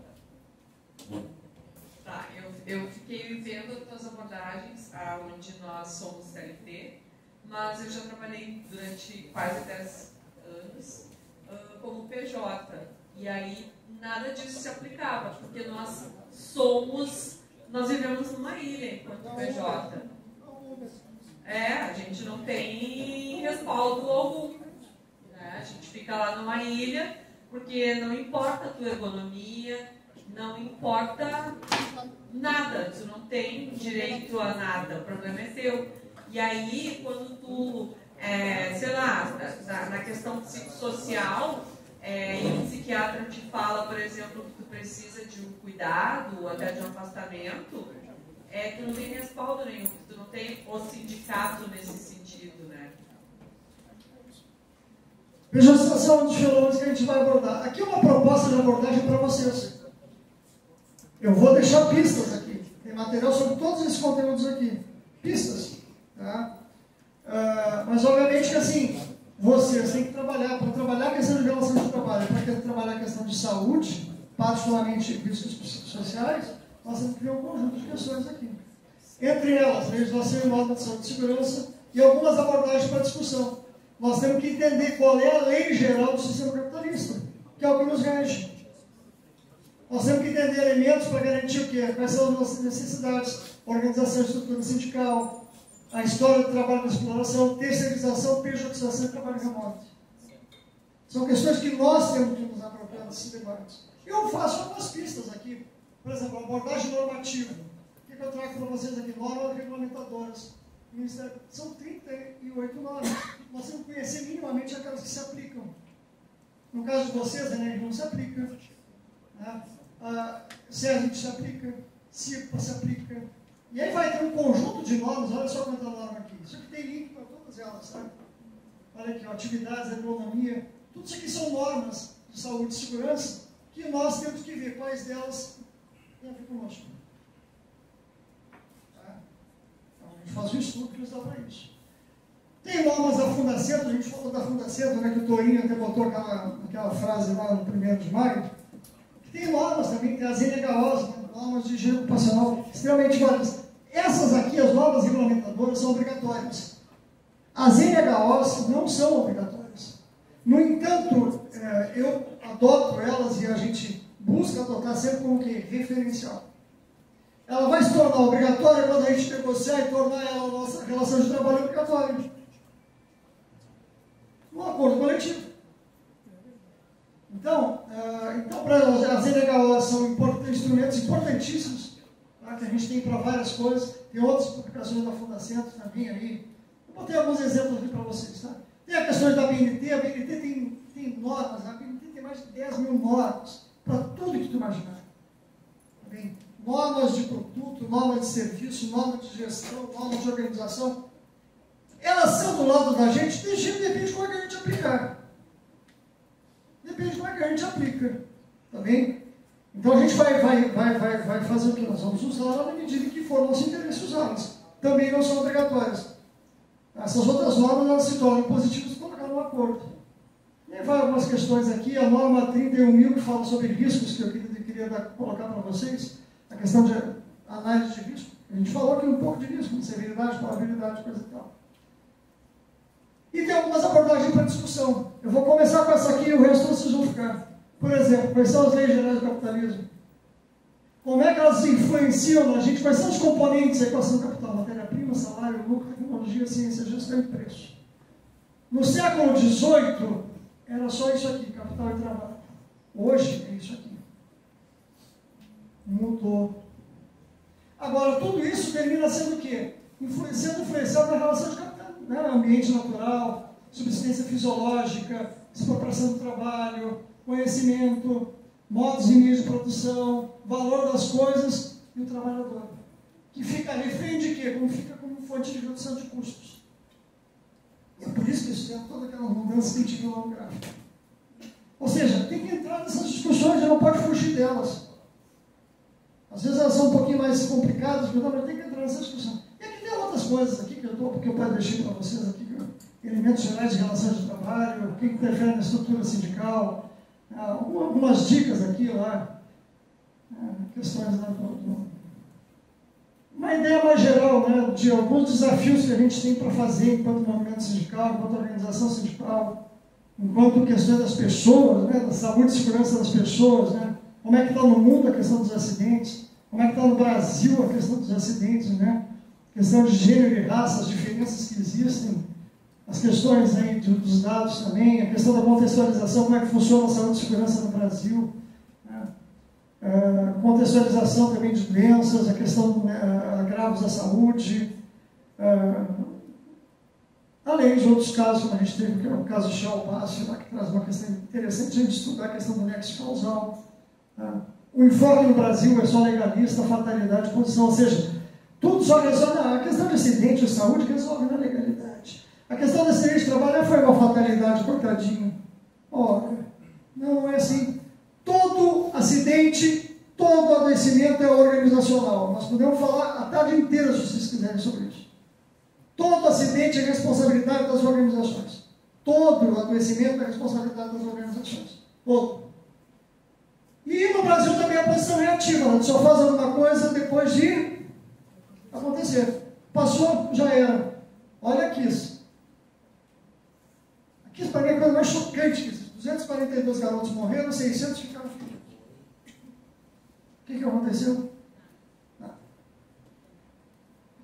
Tá, eu fiquei vendo as tuas abordagens, onde nós somos CLT, mas eu já trabalhei durante quase 10 anos como PJ. E aí nada disso se aplicava, porque nós vivemos numa ilha enquanto PJ. A gente não tem respaldo algum. Né? A gente fica lá numa ilha, porque não importa a tua ergonomia, não importa nada, tu não tem direito a nada, o problema é teu. E aí, quando tu, sei lá, na questão psicossocial, e um psiquiatra te fala, por exemplo, que tu precisa de um cuidado, até de um afastamento, tu não tem respaldo nenhum, tu não tem o sindicato nesse sentido, né? Pejotização é um dos fenômenos que a gente vai abordar. Aqui uma proposta de abordagem para vocês. Eu vou deixar pistas aqui. Tem material sobre todos esses conteúdos aqui. Pistas. Tá? Mas obviamente que assim, vocês têm que trabalhar. Para trabalhar a questão de relação de trabalho, para trabalhar a questão de saúde, particularmente riscos psicossociais, nós temos que ver um conjunto de questões aqui. Entre elas, legislação e norma de saúde e segurança e algumas abordagens para discussão. Nós temos que entender qual é a lei geral do sistema capitalista, que é o que nos rege. Nós temos que entender elementos para garantir o quê? Quais são as nossas necessidades, organização e estrutura sindical, a história do trabalho da exploração, terceirização, pejotização e trabalho remoto. São questões que nós temos que nos apropriar desses debates. Eu faço algumas pistas aqui. Por exemplo, abordagem normativa. O que eu trago para vocês aqui? Normas regulamentadoras. São 38 normas. Nós temos que conhecer minimamente aquelas que se aplicam. No caso de vocês, a energia não se aplica. Né? A SESMIC se aplica. CIPA se aplica. E aí vai ter um conjunto de normas. Olha só quanta norma aqui. Isso aqui tem link para todas elas, sabe? Olha aqui, ó, atividades, agronomia. Tudo isso aqui são normas de saúde e segurança que nós temos que ver quais delas têm a ver conosco. A gente faz um estudo que nos dá para isso. Tem normas da Fundacentro, a gente falou da Fundacentro, né, que o Torinho até botou aquela frase lá no 1º de maio. Tem normas também, tem as NHOs, né, normas de higiene ocupacional, extremamente válidas. Essas aqui, as normas regulamentadoras, são obrigatórias. As NHOs não são obrigatórias. No entanto, eu adoto elas e a gente busca adotar sempre como que referencial. Ela vai se tornar obrigatória quando a gente negociar e tornar ela a nossa relação de trabalho obrigatória. Um acordo coletivo. Então as NHOs são instrumentos importantíssimos, tá, que a gente tem para várias coisas. Tem outras publicações da Fundacentro também aí. Eu botei alguns exemplos aqui para vocês. Tá? Tem a questão da BNT. A BNT tem normas. A BNT tem mais de 10 mil normas para tudo que tu imaginar. Tá bem? Normas de produto, normas de serviço, normas de gestão, normas de organização. Elas são do lado da gente, depende de como é que a gente aplicar. Depende de como é que a gente aplica. Tá bem? Então a gente vai fazer o que? Nós vamos usá-la na medida em que for nosso interesse usá-las. Também não são obrigatórias. Essas outras normas elas se tornam positivas se colocar no acordo. E aí vai algumas questões aqui. A norma 31.000 que fala sobre riscos, que eu queria colocar para vocês. A questão de análise de risco. A gente falou aqui um pouco de risco, de severidade, probabilidade, coisa e tal. E tem algumas abordagens para discussão. Eu vou começar com essa aqui e o resto vocês vão ficar. Por exemplo, quais são as leis gerais do capitalismo? Como é que elas influenciam na gente? Quais são os componentes da equação do capital? Matéria-prima, salário, lucro, tecnologia, ciência, gestão e preço. No século XVIII, era só isso aqui, capital e trabalho. Hoje é isso aqui. Mudou. Agora, tudo isso termina sendo o quê? Sendo influenciado na relação de capital, né? Ambiente natural, subsistência fisiológica, expropriação do trabalho, conhecimento, modos e meios de produção, valor das coisas e o trabalhador. Que fica refém de quê? Como fica como fonte de redução de custos. E é por isso que isso é toda aquela mudança que a gente viu lá no gráfico. Ou seja, tem que entrar nessas discussões, já não pode fugir delas. Às vezes elas são um pouquinho mais complicadas, mas tem que entrar nessa discussão. E aqui tem outras coisas aqui que eu quero deixar para vocês aqui, elementos gerais de relações de trabalho, o que interfere na estrutura sindical, algumas dicas aqui lá, questões lá uma ideia mais geral, né, de alguns desafios que a gente tem para fazer enquanto movimento sindical, enquanto organização sindical, enquanto questões das pessoas, né, da saúde e segurança das pessoas, né, como é que está no mundo a questão dos acidentes, como é que está no Brasil a questão dos acidentes, né, questão de gênero e raça, as diferenças que existem, as questões aí dos dados também, a questão da contextualização, como é que funciona a saúde e segurança no Brasil, né? Contextualização também de doenças, a questão de agravos da saúde, além de outros casos, como a gente teve, que é o caso de Chalpácio, que traz uma questão interessante, a gente estudar a questão do nexo causal. O enfoque no Brasil é só legalista, fatalidade, posição, ou seja, tudo só resolve, a questão de acidente de saúde resolve na legalidade. A questão do acidente de trabalho foi uma fatalidade, coitadinho. Olha, não é assim. Todo acidente, todo adoecimento é organizacional. Nós podemos falar a tarde inteira, se vocês quiserem, sobre isso. Todo acidente é responsabilidade das organizações. Todo adoecimento é responsabilidade das organizações. Todo. E no Brasil também a posição reativa. A gente só faz alguma coisa depois de acontecer. Passou, já era. Olha aqui isso. Aqui para mim é a coisa mais chocante que isso. 242 garotos morreram, 600 ficaram feridos. O que aconteceu? Nada.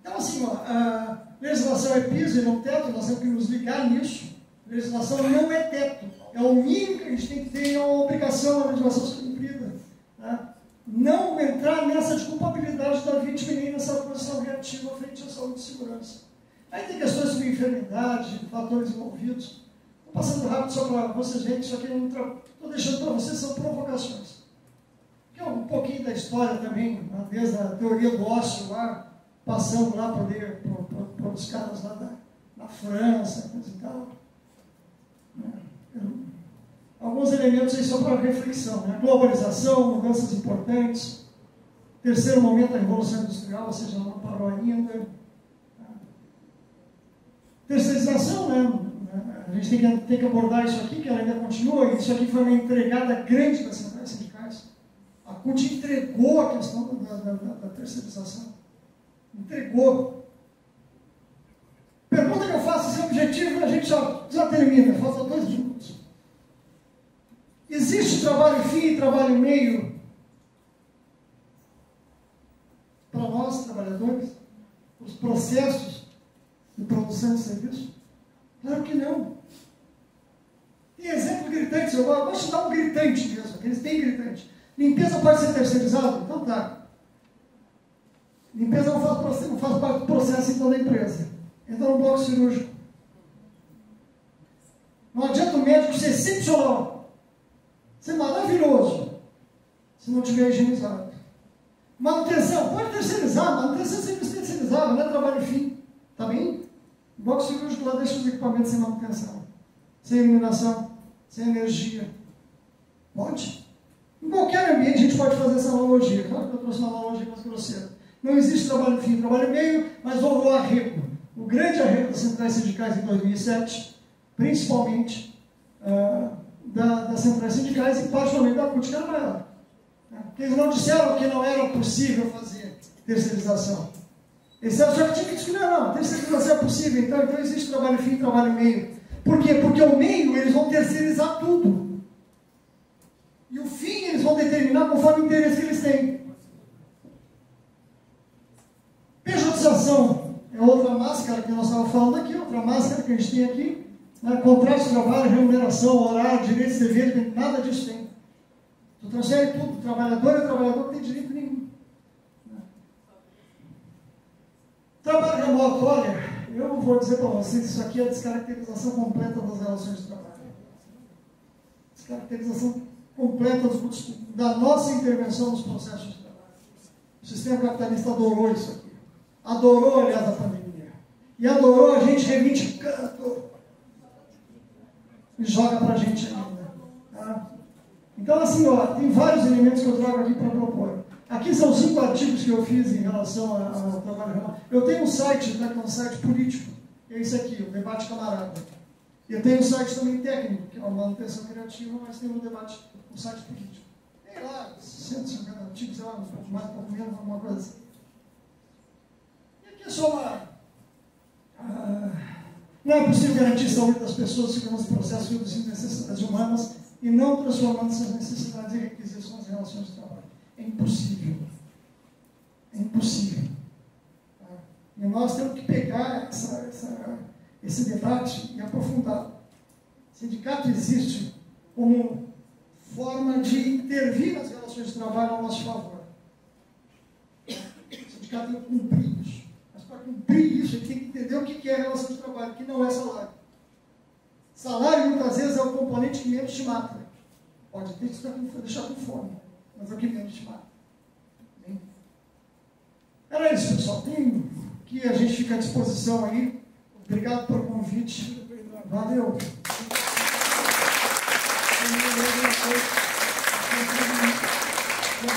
Então assim, ó, a legislação é piso e não teto, nós temos que nos ligar nisso. A legislação não é teto. É o mínimo que a gente tem que ter, é uma obrigação, a legislação ser cumprida. Tá? Não entrar nessa de culpabilidade da vítima e nem nessa posição reativa frente à saúde e segurança. Aí tem questões sobre enfermidade, fatores envolvidos. Estou passando rápido só para vocês verem que isso aqui eu não estou deixando para vocês, são provocações. Que é um pouquinho da história também, desde a teoria do ócio lá, passando lá por os caras lá da França, coisa e tal. Alguns elementos aí só para reflexão, né? Globalização, mudanças importantes, terceiro momento da Revolução Industrial, ou seja, não parou ainda. Terceirização, né? A gente tem que abordar isso aqui, que ela ainda continua, e isso aqui foi uma entregada grande das centrais sindicais. A CUT entregou a questão da terceirização. Entregou. Pergunta que eu faço, esse objetivo, a gente já termina, falta 2 minutos. Existe trabalho fim e trabalho meio para nós, trabalhadores? Os processos de produção de serviço? Claro que não. Tem exemplo gritante, eu gosto de dar um gritante mesmo, eles têm gritante. Limpeza pode ser terceirizada? Então tá. Limpeza não faz parte do processo então da empresa. Entra no bloco cirúrgico. Não adianta o médico ser excepcional, ser maravilhoso, se não tiver higienizado. Manutenção, pode terceirizar, manutenção sempre terceirizada, não é trabalho fim. Tá bem? O bloco cirúrgico lá deixa os equipamentos sem manutenção, sem iluminação, sem energia. Pode. Em qualquer ambiente a gente pode fazer essa analogia. Claro que eu trouxe uma analogia mais grosseira. Não existe trabalho fim, trabalho meio, mas houve o arrego. O grande arrego das centrais sindicais em 2007, principalmente das centrais sindicais e particularmente da CUT, que era maior. Porque eles não disseram que não era possível fazer terceirização. Eles disseram só que tinha que discutir, não, terceirização é possível, então existe trabalho fim e trabalho meio. Por quê? Porque o meio eles vão terceirizar tudo. E o fim eles vão determinar conforme o interesse que eles têm. Pejotização é outra máscara que nós estávamos falando aqui, outra máscara que a gente tem aqui. Né? Contrato de trabalho, remuneração, horário, direitos e deveres, nada disso tem. Tu transfere tudo, o trabalhador não tem direito nenhum. Trabalho remoto, olha, eu vou dizer para vocês, isso aqui é a descaracterização completa das relações de trabalho. Descaracterização completa da nossa intervenção nos processos de trabalho. O sistema capitalista adorou isso aqui. Adorou, aliás, a pandemia. E adorou a gente reivindicando. E joga para a gente ainda. Tá? Então, assim, ó, tem vários elementos que eu trago aqui para propor. Aqui são 5 artigos que eu fiz em relação ao trabalho remoto. Eu tenho um site, né, que é um site político, que é esse aqui, o Debate Camarada. Eu tenho um site também técnico, que é uma manutenção criativa, mas tem um debate, um site político. Tem lá 150 artigos, sei lá, um pouco mais, um pouco menos, alguma coisa assim. E aqui é só uma... não é possível garantir a saúde das pessoas segundo os processos reduzindo necessidades humanas e não transformando essas necessidades em requisições em relações de trabalho. É impossível. É impossível. Tá? E nós temos que pegar esse debate e aprofundar. O sindicato existe como forma de intervir nas relações de trabalho ao nosso favor. O sindicato tem que cumprir isso. Mas para cumprir isso, ele tem que entender o que é a relação de trabalho, que não é salário. Salário, muitas vezes, é o componente que menos te mata. Pode ter que deixar com fome, mas é o que menos te mata. Bem? Era isso, pessoal. Tem que a gente fica à disposição aí. Obrigado pelo convite. Valeu. Obrigado.